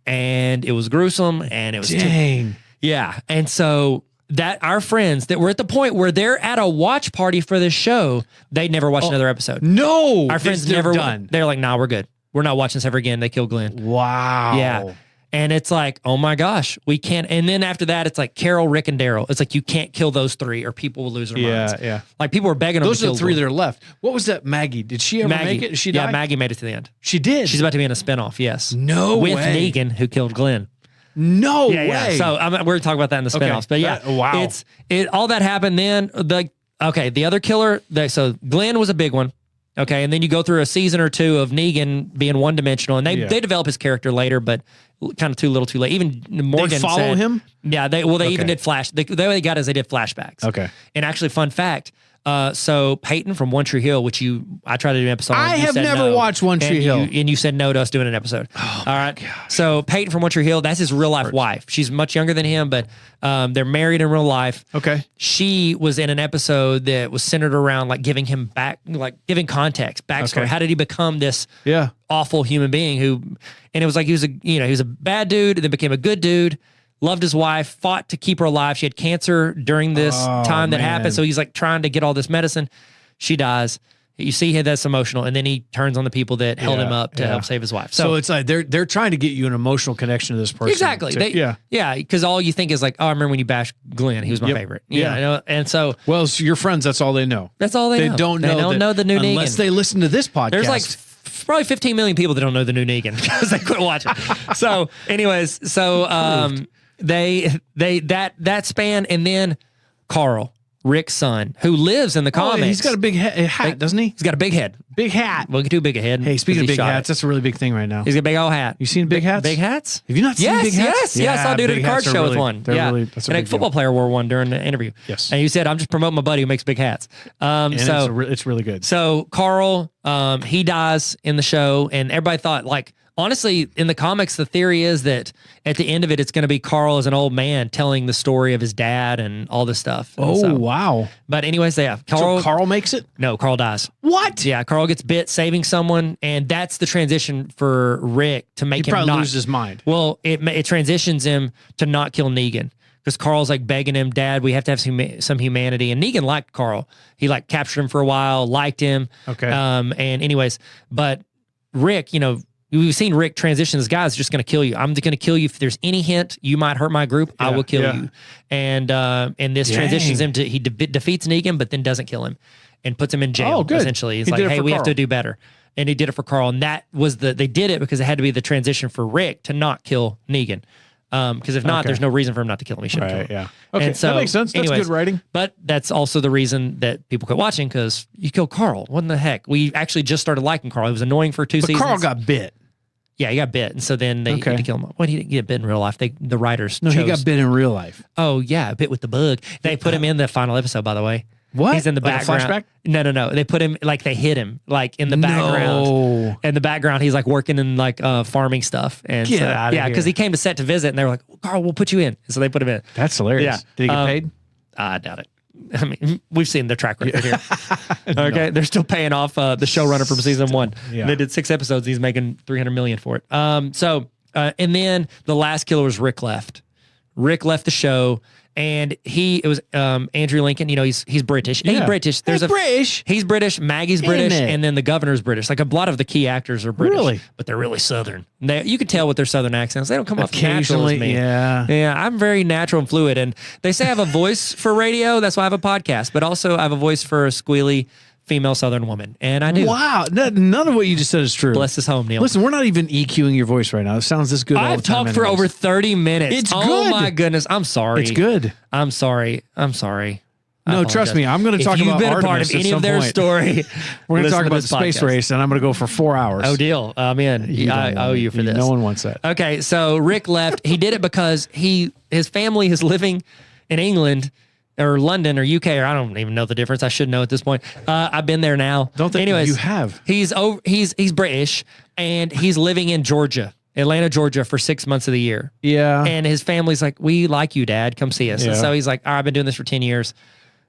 And it was gruesome, and it was Dang. yeah. And so that our friends that were at the point where they're at a watch party for this show, they'd never watched another episode. No. Our friends they're never done. They're like, nah, we're good. We're not watching this ever again. They killed Glenn. Wow. Yeah. And it's like, oh my gosh, we can't. And then after that, it's like Carol, Rick, and Daryl. It's like, you can't kill those three or people will lose their minds. Yeah. Like, people were begging them Those to are kill the three Glenn. that are left. What was that, Maggie? Did she ever make it? Did she die? Yeah, Maggie made it to the end. She did. She's about to be in a spinoff, yes. No With way. Negan, who killed Glenn. No Yeah, yeah. way. So we're talking about that in the Okay. spinoffs. But yeah, Wow. all that happened then. The other killer, so Glenn was a big one. Okay, and then you go through a season or two of Negan being one dimensional, and they develop his character later, but kind of too little, too late. Even Morgan They follow said- him? Yeah, they even did flash. The way they got is they did flashbacks. Okay. And actually, fun fact. So Peyton from One Tree Hill, which I tried to do an episode. I on, you have said never no. watched One Tree And Hill. and you said no to us doing an episode. All right. So Peyton from One Tree Hill, that's his real life wife. She's much younger than him, but they're married in real life. Okay. She was in an episode that was centered around like giving him giving context, backstory. Okay. How did he become this Yeah. awful human being and it was like he was a bad dude and then became a good dude, loved his wife, fought to keep her alive. She had cancer during this time that man. happened. So he's like trying to get all this medicine. She dies. You see that's emotional. And then he turns on the people that held him up to help save his wife. So it's like they're trying to get you an emotional connection to this person. exactly. Yeah. Because all you think is like, oh, I remember when you bashed Glenn. He was my favorite. Yeah. You know? And so Well, it's your friends, that's all they know. that's all they know. Don't know. They don't that know the new unless Negan. they listen to this podcast. There's like probably 15 million people that don't know the new Negan because they quit watching. So, anyways, that span, and then Carl, Rick's son, who lives in the comics. He's got a big hat, doesn't he? He's got a big head. Big hat. Well, too big a head. Hey, speaking of 'cause he big shot hats, it. that's a really big thing right now. He's got a big old hat. You seen big hats? Big hats? Have you not seen Yes, big hats? yes. I saw a dude at a big card hats are show with really- one. they're Yeah. really- that's a and a big football deal. player wore one during the interview. Yes. And you said, I'm just promoting my buddy who makes big hats. And it's really good. So Carl, he dies in the show, and everybody thought, like, honestly, in the comics, the theory is that at the end of it, it's going to be Carl as an old man telling the story of his dad and all this stuff. And Oh, so- wow. But anyways, yeah, So Carl makes it? no, Carl dies. What? Yeah, Carl gets bit saving someone, and that's the transition for Rick to make He him probably not loses his mind. Well, it transitions him to not kill Negan. Because Carl's like begging him, Dad, we have to have some humanity. And Negan liked Carl. He like captured him for a while, liked him. Okay. And anyways, but Rick, we've seen Rick transition. This guy's just going to kill you. I'm going to kill you if there's any hint you might hurt my group. I will kill you. And this transitions him to he defeats Negan, but then doesn't kill him and puts him in jail. Oh, good. Essentially, he's He like, did it hey, for we have Carl. to do better. And he did it for Carl, and that was they did it because it had to be the transition for Rick to not kill Negan. Because if not, Okay. there's no reason for him not to kill him. He should kill him. Yeah. Okay, And so, that makes sense. That's anyways, good writing. But that's also the reason that people quit watching because you killed Carl. What in the heck? We actually just started liking Carl. He was annoying for 2 But seasons. Carl got bit. Yeah, he got bit, and so then they had to kill him. Well, he didn't get bit in real life. The writers No, chose. he got bit in real life. Oh yeah, bit with the bug. They put him in the final episode, by the way. What? He's in the Like a background. flashback? No. They put him they hit him in the background. No. In the background, he's like working in farming stuff. And Get so, outta yeah, here. because he came to set to visit, and they were like, Carl, we'll put you in. And so they put him in. That's hilarious. Yeah. Did he get paid? I doubt it. I mean, we've seen their track record here. Okay, they're still paying off the showrunner from season 1. Yeah. They did 6 episodes. He's making $300 million for it. And then the last killer was Rick left. Rick left the show, and it was Andrew Lincoln. He's British. He's Yeah. British. British. He's British. Maggie's British, it? and then the governor's British. Like a lot of the key actors are British, Really? but they're really Southern. You can tell with their Southern accents. They don't come off natural as Occasionally, me. yeah. Yeah, I'm very natural and fluid. And they say I have a voice for radio. That's why I have a podcast. But also I have a voice for a squealy female Southern woman. And I do. Wow. None of what you just said is true. Bless his home, Neil. Listen, we're not even EQing your voice right now. It sounds this good all I've the time talked for anyways. over 30 minutes. It's Oh good. my goodness. I'm sorry. It's good. I'm sorry. No, trust me, I'm going to talk about If you've been a part Artemis of at any some of their point. story, We're going to listen talk about the this space podcast. race, and I'm going to go for 4 hours. Oh, deal. I'm in. You don't I want owe it. you for this. No one wants that. Okay, so Rick left. He did it because his family is living in England or London or UK, or I don't even know the difference. I should know at this point. I've been there now. Don't think Anyways, you have. He's British and he's living in Georgia, Atlanta, Georgia for 6 months of the year. Yeah. And his family's like, we like you, Dad. Come see us. And Yeah. so he's like, all right, I've been doing this for 10 years.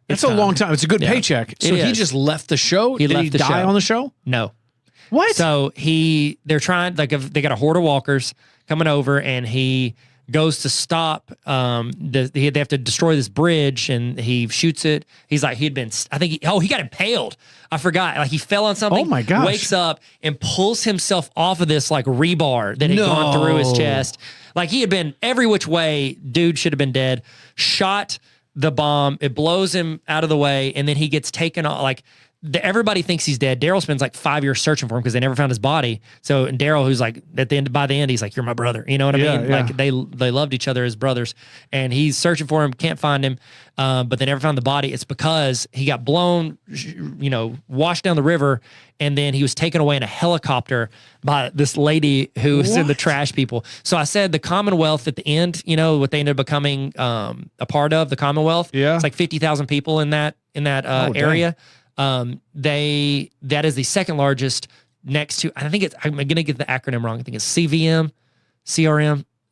It's a long time. It's a good Yeah. paycheck. So It he is. just left the show? Did left he the die show. on the show? No. What? So they're trying, like, they got a horde of walkers coming over, and he goes to stop. They have to destroy this bridge, and he shoots it. He's like, he got impaled. I forgot. Like, he fell on something. Oh my gosh. Wakes up and pulls himself off of this like rebar that had gone through his chest. Like, he had been every which way. Dude should have been dead. Shot the bomb. It blows him out of the way, and then he gets taken off. Like, everybody thinks he's dead. Daryl spends like 5 years searching for him because they never found his body. So, and Daryl, who's like by the end, he's like, "You're my brother." You know what I Yeah, mean? yeah. Like, they loved each other as brothers, and he's searching for him, can't find him, but they never found the body. It's because he got blown, washed down the river, and then he was taken away in a helicopter by this lady who was in the What? trash people. So I said the Commonwealth at the end, what they ended up becoming a part of, the Commonwealth. Yeah. It's like 50,000 people in that dang. area. That is the second largest next to, I'm going to get the acronym wrong. I think it's CRM.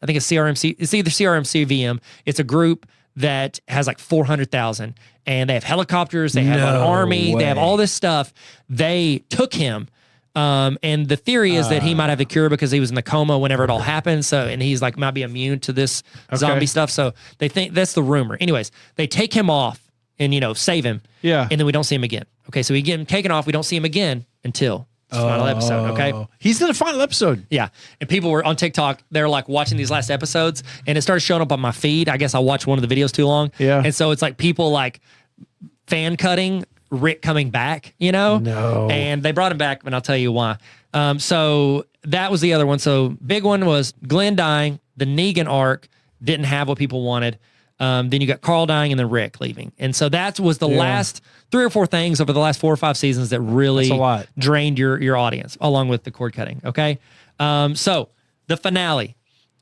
I think it's CRM. It's either CRM, CVM. It's a group that has like 400,000, and they have helicopters. They have an No army. They have way. all this stuff. They took him. And the theory is that he might have the cure because he was in the coma whenever it all happened. So, and he's like, might be immune to this zombie stuff. So they think that's the rumor. Anyways, they take him off and, save him. Yeah. And then we don't see him again. Okay. So we get him taken off. We don't see him again until the final episode. Okay. Oh. He's in the final episode. Yeah. And people were on TikTok, they're like watching these last episodes, and it started showing up on my feed. I guess I watched one of the videos too long. Yeah. And so it's like people like fan cutting Rick coming back, No. And they brought him back, and I'll tell you why. So that was the other one. So big one was Glenn dying. The Negan arc didn't have what people wanted. Then you got Carl dying, and then Rick leaving. And so that was the last 3 or 4 things over the last 4 or 5 seasons that really That's a lot. drained your audience, along with the cord cutting. Okay. So the finale.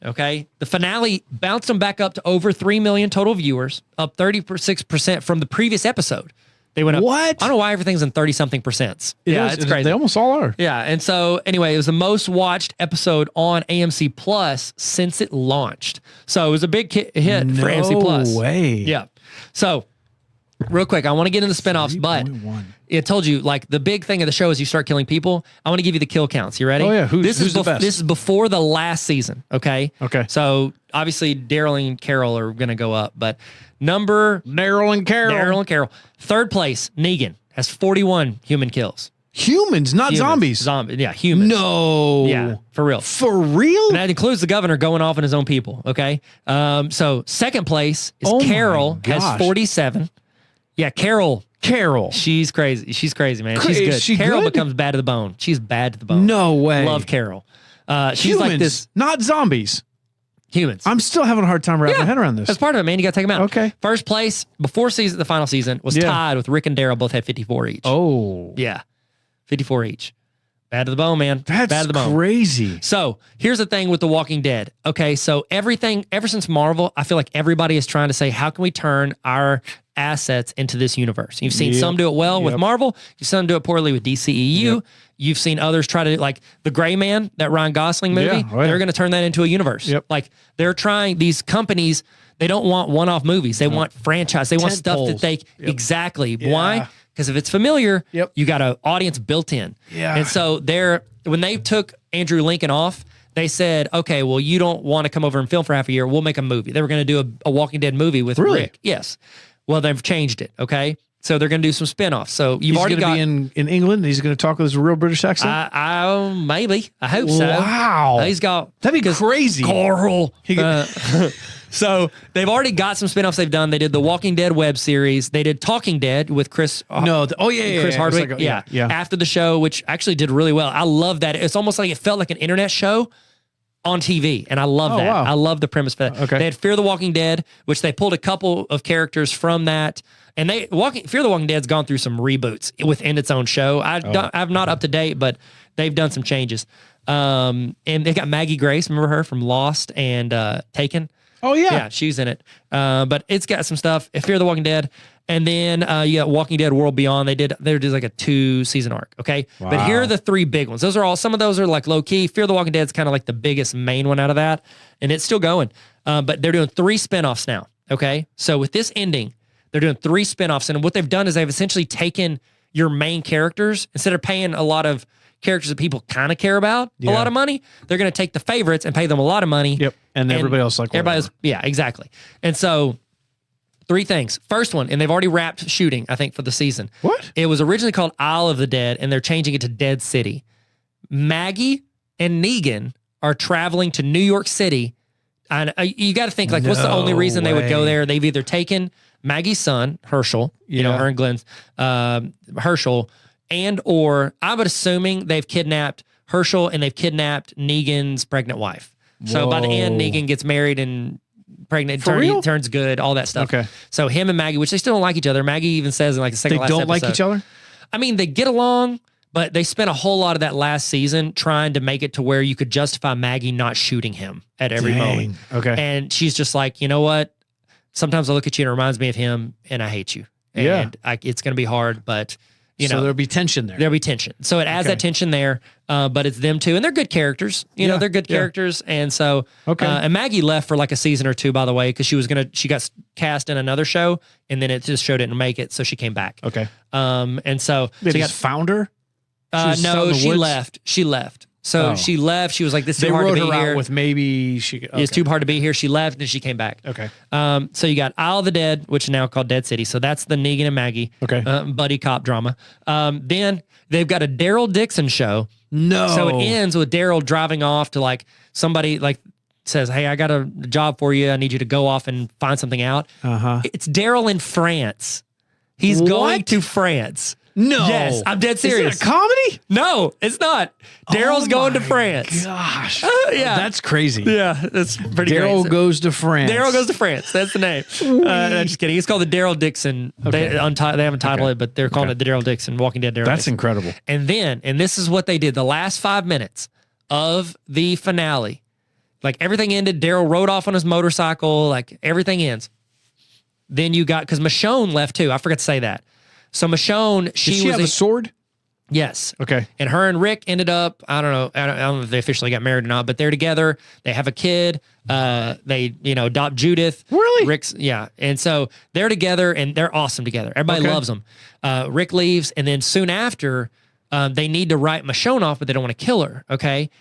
Okay. The finale bounced them back up to over 3 million total viewers, up 36% from the previous episode. They went up. What? I don't know why everything's in 30-something percents. It's crazy. They almost all are. Yeah, and so anyway, it was the most watched episode on AMC Plus since it launched. So it was a big hit for AMC Plus. No way. Yeah. So real quick, I want to get into the spinoffs, but 3.1. it told you like the big thing of the show is you start killing people. I want to give you the kill counts. You ready? Oh, yeah. Who's the best? This is before the last season. Okay. Okay. So obviously Daryl and Carol are going to go up, but Daryl and Carol. Third place, Negan has 41 human kills. Humans, not Humans. zombies. Yeah, humans. No. Yeah, for real. For real? And that includes the governor going off on his own people. Okay. So second place is Oh my Carol, has gosh. 47. Yeah, Carol. She's crazy. She's crazy, man. She's Is good. she Carol good? becomes bad to the bone. She's bad to the bone. No way. Love Carol. She's Humans, like this. not zombies. Humans. I'm still having a hard time wrapping my head around this. That's part of it, man. You got to take them out. Okay. First place before the final season was Yeah. tied with Rick and Daryl. Both had 54 each. Oh. Yeah. 54 each. Bad to the bone, man. That's bad to the bone. crazy. So here's the thing with The Walking Dead. Okay, so everything, ever since Marvel, I feel like everybody is trying to say, how can we turn our assets into this universe? You've seen Yep. some do it well with Yep. Marvel. You've seen some do it poorly with DCEU. Yep. You've seen others try to, like The Gray Man, that Ryan Gosling movie. Yeah, oh yeah. They're going to turn that into a universe. Yep. Like they're trying, these companies, they don't want one-off movies. They want franchise. They want Tent stuff that poles. they, Yep. exactly. Yeah. Why? Because if it's familiar, Yep. you got an audience built in. Yeah. And so when they took Andrew Lincoln off, they said, okay, well, you don't want to come over and film for half a year. We'll make a movie. They were going to do a Walking Dead movie with Really? Rick. Yes. Well, they've changed it. Okay. So they're going to do some spinoffs. So you've He's already going to got be in England. And he's going to talk with his real British accent. maybe. I hope so. Wow. He's got That'd be crazy. Carl. He could- So they've already got some spinoffs they've done. They did the Walking Dead web series. They did Talking Dead with Chris. No. Yeah. Chris It's Hardwick. like yeah. After the show, which actually did really well. I love that. It's almost like it felt like an internet show on TV. And I love Oh, that. wow. I love the premise for that. Okay. They had Fear the Walking Dead, which they pulled a couple of characters from that And Fear the Walking Dead's gone through some reboots within its own show. I'm not up to date, but they've done some changes. And they got Maggie Grace, remember her from Lost and Taken? Oh yeah. Yeah, she's in it. But it's got some stuff. Fear the Walking Dead. And then you got Walking Dead World Beyond. They did like a 2-season arc. Okay. Wow. But here are the 3 big ones. Some of those are like low key. Fear the Walking Dead's kind of like the biggest main one out of that. And it's still going. But they're doing 3 spinoffs now. Okay. So with this ending, they're doing 3 spinoffs. And what they've done is they've essentially taken your main characters, instead of paying a lot of characters that people kind of care about a lot of money, they're going to take the favorites and pay them a lot of money. Yep. And everybody else like everybody else, yeah, exactly. And so 3 things. First one, and they've already wrapped shooting, I think, for the season. What? It was originally called Isle of the Dead, and they're changing it to Dead City. Maggie and Negan are traveling to New York City. And you got to think, like, what's the only reason they would go there? They've either taken Maggie's son, Herschel, you know, her and Glenn's, Herschel, and or I'm assuming they've kidnapped Herschel and they've kidnapped Negan's pregnant wife. So by the end, Negan gets married and pregnant, turns good, all that stuff. Okay. So him and Maggie, which they still don't like each other. Maggie even says in like the second last episode. They don't like each other? I mean, they get along, but they spent a whole lot of that last season trying to make it to where you could justify Maggie not shooting him at every moment. Okay. And she's just like, you know what? Sometimes I look at you and it reminds me of him and I hate you. And it's going to be hard, but you know, there'll be tension there. There'll be tension. So it adds that tension there, but it's them too. And they're good characters. You know, they're good characters. And so, and Maggie left for like a season or 2, by the way, because she got cast in another show and then it just show didn't make it. So she came back. Okay. And so They she just found her? no, she left. She left. So she left. She was like, this is too hard to be here. They wrote her out with maybe she... Okay. It's too hard to be here. She left and she came back. Okay. So you got Isle of the Dead, which is now called Dead City. So that's the Negan and Maggie buddy cop drama. Then they've got a Daryl Dixon show. No. So it ends with Daryl driving off to like somebody like says, hey, I got a job for you. I need you to go off and find something out. It's Daryl in France. He's going to France. No. Yes, I'm dead serious. Is it a comedy? No, it's not. Daryl's going to France. Gosh. Yeah. That's crazy. Yeah, that's pretty Daryl crazy. goes to France. Daryl goes to France. That's the name. I'm just kidding. It's called the Daryl Dixon. They haven't titled it, but they're calling it the Daryl Dixon, Walking Dead Daryl That's Dixon. incredible. And then, and this is what they did, the last 5 minutes of the finale, like everything ended. Daryl rode off on his motorcycle, like everything ends. Then you got, because Michonne left too. I forgot to say that. So Michonne, Did she have a sword? Yes. Okay. And her and Rick ended up, I don't know if they officially got married or not, but they're together. They have a kid. They, adopt Judith. Really? Rick's, yeah. And so they're together and they're awesome together. Everybody loves them. Rick leaves. And then soon after, they need to write Michonne off, but they don't want to kill her. Okay.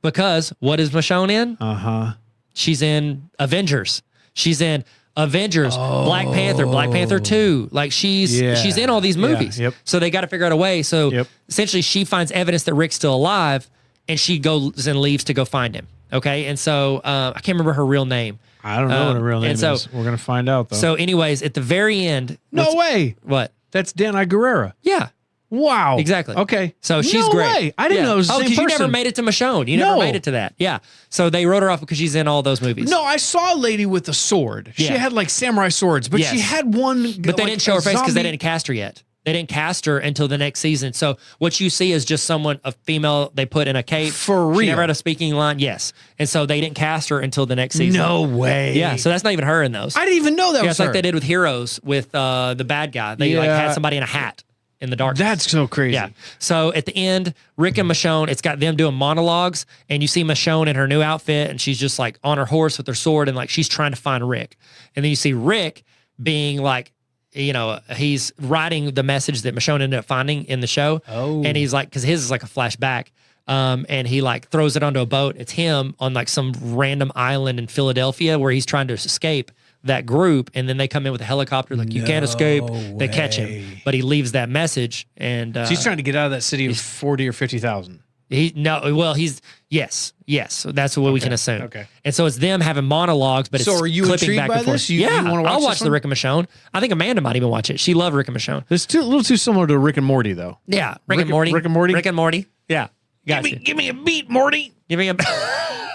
Because what is Michonne in? She's in Avengers. She's in Avengers, Black Panther 2. Like she's in all these movies. Yep. So they got to figure out a way. So essentially she finds evidence that Rick's still alive and she goes and leaves to go find him. Okay. And so I can't remember her real name. I don't know what her real name is. We're going to find out though. So anyways, at the very end. No way. What? That's Danai Gurira. Yeah. Wow. Exactly. Okay. So she's great. Way. I didn't know it was the same because you person. never made it to Michonne. You never made it to that. Yeah. So they wrote her off because she's in all those movies. No, I saw a lady with a sword. She had like samurai swords, but she had one. But they didn't show her face because they didn't cast her yet. They didn't cast her until the next season. So what you see is just a female they put in a cape. For real. She never had a speaking line. Yes. And so they didn't cast her until the next season. No way. Yeah. So that's not even her in those. I didn't even know that was it's her. like they did with Heroes with the bad guy. They had somebody in a hat in the darkness. That's so crazy. Yeah. So at the end, Rick and Michonne, it's got them doing monologues, and you see Michonne in her new outfit, and she's just like on her horse with her sword, and like she's trying to find Rick. And then you see Rick being like, he's writing the message that Michonne ended up finding in the show. Oh. And he's like, because his is like a flashback. And he like throws it onto a boat. It's him on like some random island in Philadelphia where he's trying to escape that group, and then they come in with a helicopter like, you can't escape. They catch him, but he leaves that message, and so he's trying to get out of that city of 40 or 50,000. Yes, so that's what we can assume. Okay, and so it's them having monologues, but so it's are you clipping intrigued back by and forth. this? You want to I'll watch the Rick and Michonne. I think Amanda might even watch it. She loved Rick and Michonne. It's a little too similar to Rick and Morty, though. Yeah, Rick and Morty. Rick and Morty. Rick and Morty. Yeah, give me a beat, Morty. Give me a.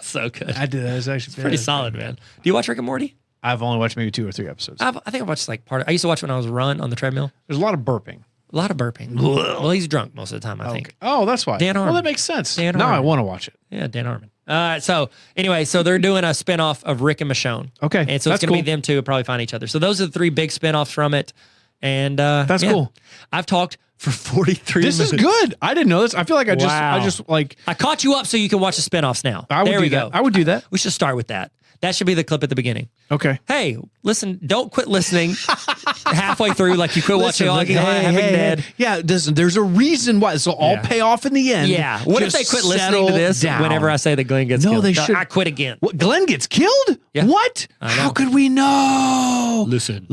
So good. I did. That was actually pretty solid, man. Do you watch Rick and Morty? I've only watched maybe 2 or 3 episodes. I think I watched like part. I used to watch when I was run on the treadmill. There's a lot of burping. A lot of burping. Well, he's drunk most of the time, I think. Okay. Oh, that's why. Dan Well, Harmon. that makes sense. Dan now I Harmon. want to watch it. Yeah, Dan Harmon. So anyway, so they're doing a spinoff of Rick and Michonne. Okay, And so it's that's going to be cool. them two probably find each other. So those are the 3 big spinoffs from it. And That's cool. I've talked for 43 This minutes. is good. I didn't know this. I feel like I Wow. just like I caught you up so you can watch the spinoffs now. I would there do we that. go. I would do that. We should start with that. That should be the clip at the beginning. Okay. Hey, listen, don't quit listening halfway through like you quit watching Walking Dead. Yeah, there's a reason why. This will all Yeah. pay off in the end. Yeah. What if Just they quit listening to settle this down. whenever I say that Glenn gets No, killed? they should- I quit again. What, Glenn gets killed? Yeah. What? I know. How could we know? Listen.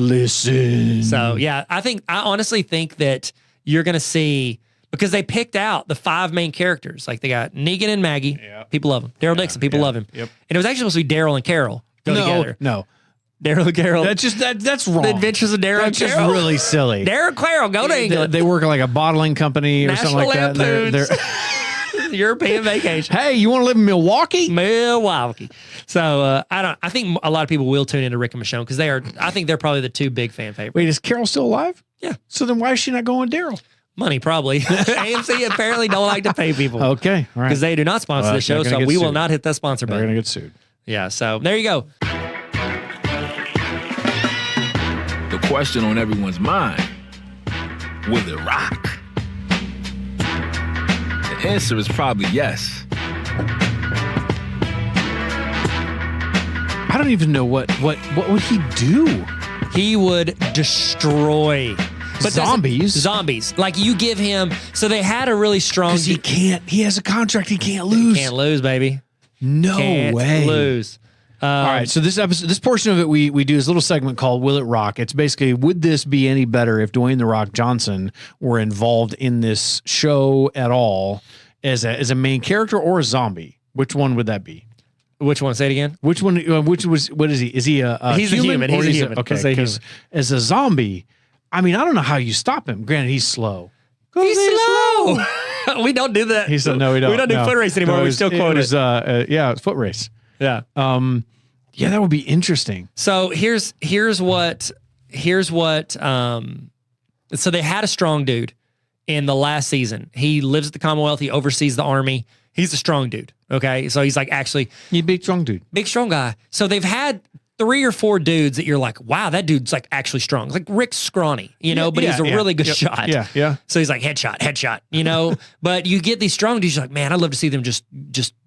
So yeah, I honestly think that you're gonna see because they picked out the 5 main characters. Like they got Negan and Maggie. Yeah. People love him. Daryl Dixon. People love him. Yep. And it was actually supposed to be Daryl and Carol go together. No. Daryl and Carol. That's wrong. The Adventures of Daryl and That's just Carol. really silly. Daryl and Carol go to They, England. they work at like a bottling company or National something like that. and Lampoons. they're- European vacation. hey, you want to live in Milwaukee? Milwaukee. So I think a lot of people will tune into Rick and Michonne because I think they're probably the 2 big fan favorites. Wait, is Carol still alive? Yeah. So then why is she not going with Daryl? Money probably. AMC apparently don't like to pay people Okay, all right. because they do not sponsor Well, the show, they're gonna so get we will sued. not hit that sponsor They're button. gonna get sued. Yeah, so there you go. The question on everyone's mind, will it rock? The answer is probably yes. I don't even know what would he do? He would destroy Zombies? Zombies. Like you give him. So they had a really strong. Because he can't. He has a contract. He can't lose. Can't lose, baby. No Can't way. lose. All right. So this episode, this portion of it, we do this little segment called "Will It Rock?" It's basically, would this be any better if Dwayne the Rock Johnson were involved in this show at all as a main character or a zombie? Which one would that be? Which one? Say it again. Which one? What is he? Is he a He's a human. or He's a human. Okay. Let's say Because as a zombie, I mean, I don't know how you stop him. Granted, he's slow. He's slow. We don't do that. He said, "No, we don't. We don't do No. foot race anymore. No, We still quote it. Yeah, it's foot race. Yeah. Yeah, that would be interesting. So here's what so they had a strong dude in the last season. He lives at the Commonwealth, he oversees the army. He's a strong dude. Okay. So he's like actually You big strong dude. big strong guy. So they've had 3 or 4 dudes that you're like, wow, that dude's like actually strong. Like Rick's scrawny, but he's a really good shot. Yeah. So he's like headshot, but you get these strong dudes, you're like, man, I'd love to see them just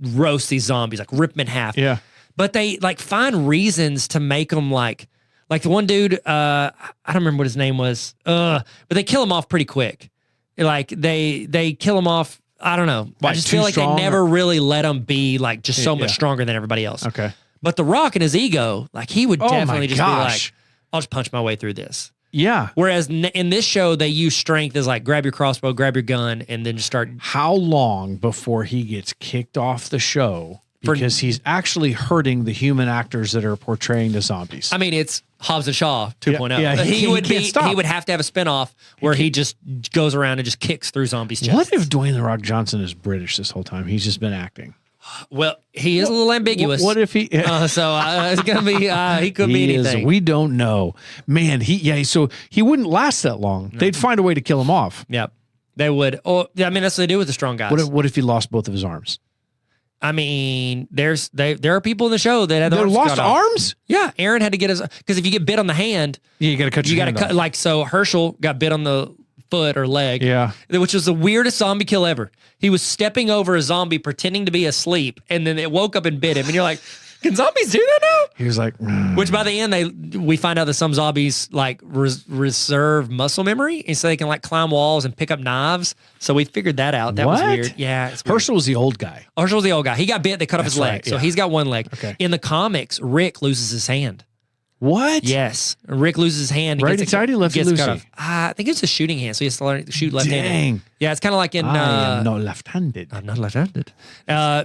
roast these zombies, like rip them in half. Yeah. But they like find reasons to make them like the one dude, I don't remember what his name was, but they kill him off pretty quick. Like they kill him off. I don't know. I Like, just too feel like they strong never really let him be like just so Yeah. much stronger than everybody else. Okay. But The Rock and his ego, like he would Oh my definitely just be gosh. like, I'll just punch my way through this. Yeah. Whereas in this show, they use strength as like grab your crossbow, grab your gun, and then just start. How long before he gets kicked off the show For- because he's actually hurting the human actors that are portraying the zombies? I mean, it's Hobbs and Shaw 2.0. Yeah, he can't stop. He would have to have a spinoff where he just goes around and just kicks through zombies' chests. What if Dwayne the Rock Johnson is British this whole time? He's just been acting. Well, he is a little ambiguous. What if he? It's gonna be. He could be He is, anything. we don't know, man. So he wouldn't last that long. They'd find a way to kill him off. Yep, they would. Oh, I mean, that's what they do with the strong guys. What if he lost both of his arms? I mean, there are people in the show that had their They arms lost cut off. arms? Yeah, Aaron had to get his because if you get bit on the hand, Yeah, you got to cut you your got to hand cut. off. Like so, Herschel got bit on the foot or leg. Yeah. which was the weirdest zombie kill ever. He was stepping over a zombie pretending to be asleep, and then it woke up and bit him. And you're like, can zombies do that now? He was like, Which by the end, we find out that some zombies like reserve muscle memory, and so they can like climb walls and pick up knives. So we figured that out. That was What? weird. Yeah, it's weird. Herschel was the old guy. Herschel's the old guy. He got bit. They cut off his That's leg, right, so yeah. he's got one leg. Okay. In the comics, Rick loses his hand. What? Yes, Rick loses his hand. Righty tighty, lefty gets cut loosey? off. I think it's a shooting hand, so he has to learn to shoot left-handed. Dang. Yeah, it's kind of like in. I am not left-handed. I'm not left-handed.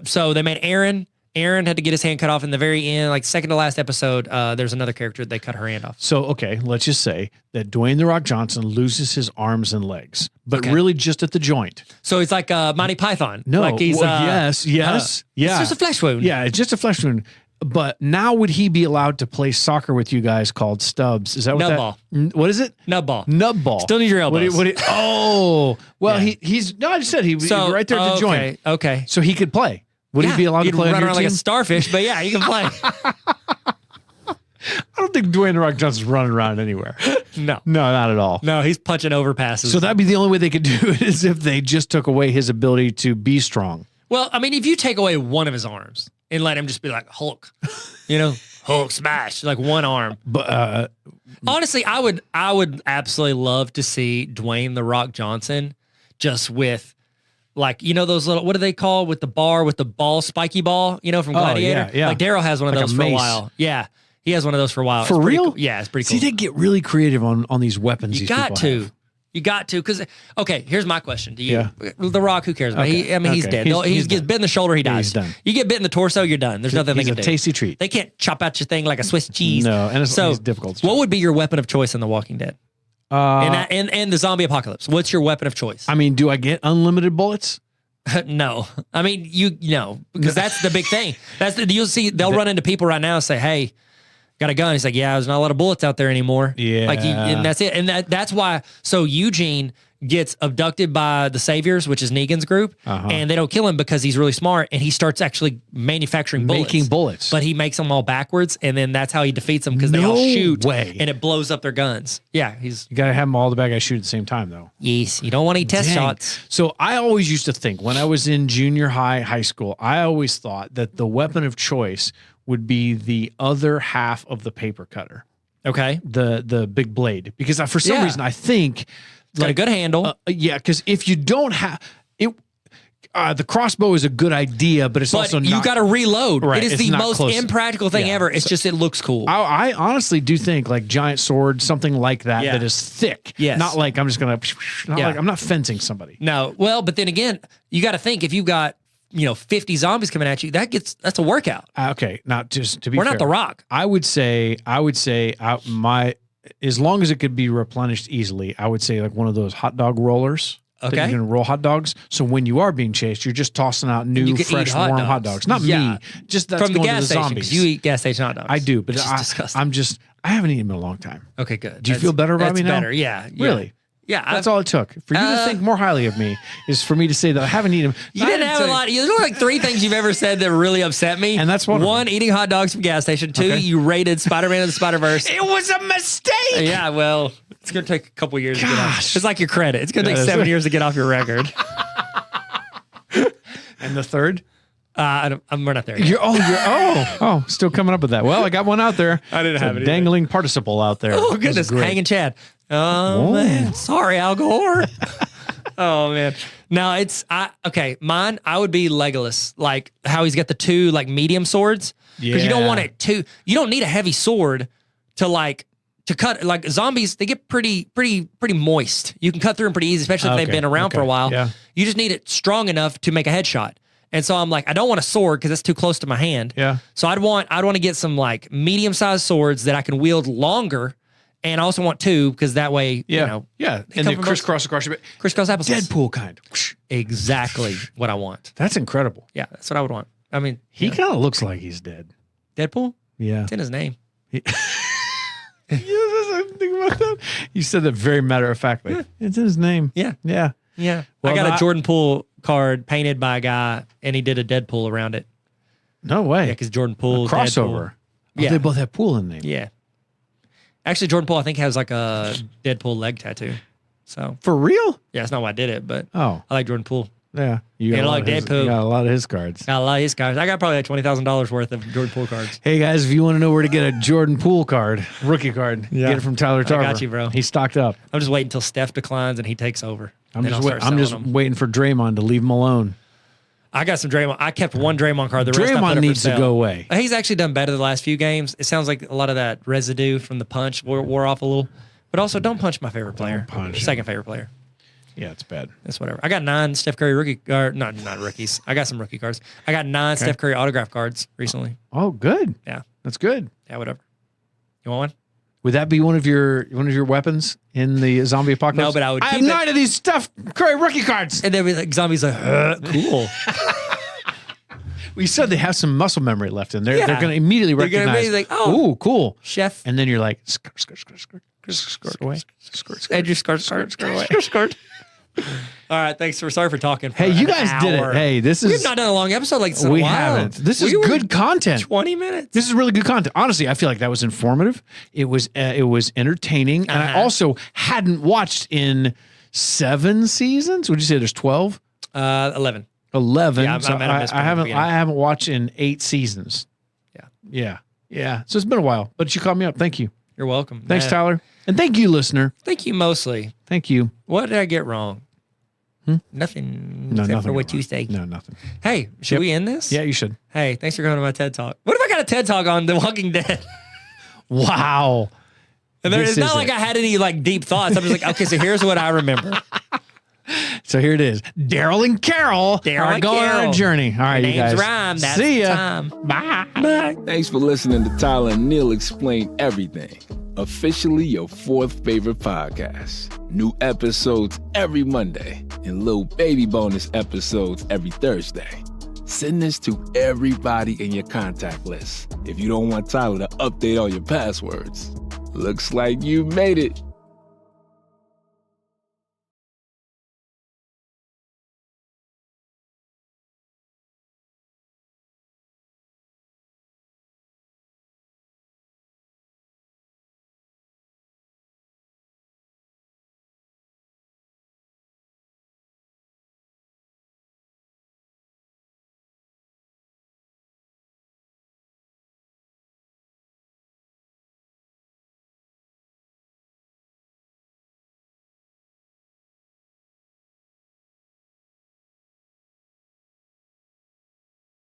So they made Aaron. Aaron had to get his hand cut off in the very end, like second to last episode. There's another character they cut her hand off. So, okay, let's just say that Dwayne The Rock Johnson loses his arms and legs, but Okay. really just at the joint. So it's like Monty Python. No. like he's yes. It's just a flesh wound. Yeah, it's just a flesh wound. But now would he be allowed to play soccer with you guys called Stubbs? Is that what Nub that? ball. What is it? Nub ball. Nub ball. Still need your elbows. Oh, well, Yeah. he's no. I just said he's right there at the joint, Okay. so he could play. Would he be allowed to You'd play run on your around team? like a starfish, but yeah, you can play. I don't think Dwayne The Rock Johnson's running around anywhere. No. No, not at all. No, he's punching overpasses. So that'd be the only way they could do it is if they just took away his ability to be strong. Well, I mean, if you take away one of his arms and let him just be like Hulk, Hulk smash, like one arm. But Honestly, I would absolutely love to see Dwayne The Rock Johnson just with like, those little, what do they call with the ball, spiky ball, from Gladiator? yeah. Like Daryl has one of Like those a for a mace. while. Yeah. He has one of those for a while. For It's pretty real? cool. Yeah, it's pretty see, cool. they get really creative on these weapons. You these got people to. have. You got to. Because, okay, here's my question to you. Yeah. The Rock, who cares about? Okay. He's Okay. dead. He's He gets done. bit in the shoulder, he Yeah, dies. he's done. You get bit in the torso, you're done. There's nothing He's they a can do. tasty treat. They can't chop out your thing like a Swiss cheese. No, and so it's difficult. what would be your weapon of choice in The Walking Dead? And the zombie apocalypse? What's your weapon of choice? I mean, do I get unlimited bullets? No. I mean, because that's the big thing. You'll see, they'll run into people right now and say, hey, got a gun. He's like, yeah, there's not a lot of bullets out there anymore. Yeah. And that's it. And that's why. So Eugene gets abducted by the Saviors, which is Negan's group, and they don't kill him because he's really smart, and he starts actually manufacturing bullets. Making bullets. But he makes them all backwards, and then that's how he defeats them because they all No shoot, way. and it blows up their guns. Yeah, You got to have them all the bad guys shoot at the same time, though. yes. You don't want any test Dang. shots. So I always used to think when I was in junior high school, I always thought that the weapon of choice would be the other half of the paper cutter, Okay, the big blade, because for some Yeah. reason I think it's got a good handle. yeah, because if you don't have it, the crossbow is a good idea, but it's but also you not. got to reload. Right, It is it's the not most close. impractical thing Yeah. ever. It's just it looks cool. I honestly do think like giant sword, something like that, Yeah. that is thick. Yes. Not like I'm just gonna. Not Yeah. like I'm not fencing somebody. No, well, but then again, you got to think if you've got 50 zombies coming at you, that's a workout. Okay, not just to be. We're fair, not The Rock. I would say as long as it could be replenished easily, I would say like one of those hot dog rollers. That Okay. you can roll hot dogs. So when you are being chased, you're just tossing out new, you can fresh, eat hot warm hot dogs. dogs. Not Yeah. me. Just that's From the going gas to the station, zombies. 'cause you eat gas station hot dogs. I do, but Which is disgusting. I haven't eaten them in a long time. Okay, good. Do you feel better about that's me now? better, yeah. Really? Yeah. That's all it took for you to think more highly of me is for me to say that I haven't eaten them. You didn't have a lot. There's only like 3 things you've ever said that really upset me. And that's one of One, eating hot dogs from gas station. 2, Okay. you rated Spider-Man and the Spider-Verse. It was a mistake. Yeah, well, it's going to take a couple years to get off. Gosh. It's like your credit. It's going to Yeah, take that's 7 right. years to get off your record. And the third? We're not there yet. Still coming up with that. Well, I got one out there. I didn't It's have a it either. dangling participle out there. Oh, That's goodness. great. Hanging Chad. Oh, man. Sorry, Al Gore. Oh, man. No, mine, I would be Legolas. Like how he's got the 2 like medium swords. Because you don't Yeah. want it you don't need a heavy sword to cut. Like zombies, they get pretty moist. You can cut through them pretty easy, especially if they've Okay, been around for a okay, while. yeah. You just need it strong enough to make a headshot. And so I'm like, I don't want a sword because it's too close to my hand. Yeah. So I'd want to get some like medium-sized swords that I can wield longer. And I also want 2 because that way, Yeah. and And come then from crisscross across your back. crisscross applesauce. Deadpool kind. Exactly what I want. That's incredible. Yeah, that's what I would want. I mean, He kind of looks like he's dead. Deadpool? Yeah. It's in his name. I didn't think about that. You said that very matter of factly. It's in his name. Yeah. Yeah. Yeah. Well, I got no, a Jordan Poole card painted by a guy, and he did a Deadpool around it. No way. Yeah, because Jordan Poole. Crossover. Deadpool. Oh, Yeah. They both have pool in the name. Yeah. Actually, Jordan Poole, I think, has like a Deadpool leg tattoo. So, For real? yeah, that's not why I did it, but Oh, I like Jordan Poole. yeah. You Yeah, got, a lot like of his, Deadpool. you got a lot of his cards. Got a lot of his cards. I got probably like $20,000 worth of Jordan Poole cards. Hey guys, if you want to know where to get a Jordan Poole card, rookie card, Yeah. get it from Tyler Tarver. got you, bro. He's stocked up. I'm just waiting until Steph declines and he takes over. I'm Then just I'll start I'm just selling them. waiting for Draymond to leave him alone. I got some Draymond. I kept one Draymond card. The rest I put Draymond up for needs to sale. go away. He's actually done better the last few games. It sounds like a lot of that residue from the punch wore off a little. But also, don't punch my favorite player. punch him. Second favorite player. Yeah, it's bad. That's whatever. I got 9 Steph Curry rookie, or not rookies. I got some rookie cards. I got 9 Steph Curry autograph cards recently. Oh, good. Yeah, That's good. yeah, whatever. You want one? Would that be one of your weapons in the zombie apocalypse? No, but I would I have keep it- 9 of these Steph Curry rookie cards. And then be like zombies like cool. We said they have some muscle memory left in there. Yeah. They're going to immediately They're gonna recognize. be like, oh. ooh, cool. Chef And then you're like, skirt away. Andrew skirt away. All right, sorry for talking. For Hey, you an guys did hour. it. Hey, this We've is not done a long episode like this in a we while. haven't. This is We were good content. 20 minutes. This is really good content. Honestly, I feel like that was informative. It was entertaining, and I also hadn't watched in 7 seasons. Would you say there's 12? 11. 11. Yeah, So I missed one I at the haven't watched in 8 seasons. Yeah. So it's been a while, but you caught me up. Thank you. You're welcome. Thanks, Man, Tyler, and thank you, listener. Thank you mostly. Thank you. What did I get wrong? Nothing. No, except nothing for what wrong. you say. No, nothing. Hey, should we end this? Yeah, you should. Hey, thanks for coming to my TED Talk. What if I got a TED Talk on The Walking Dead? Wow. And This it's not is like it. I had any like deep thoughts. I'm just like, okay, so here's what I remember. So here it is. Daryl and Carol Daryl are and going on Carol. a journey. All right, you Names guys. rhyme. That's See the ya. time. Bye. Bye. Thanks for listening to Tyler and Neil Explain Everything. Officially your 4th favorite podcast. New episodes every Monday and little baby bonus episodes every Thursday. Send this to everybody in your contact list if you don't want Tyler to update all your passwords. Looks like you made it.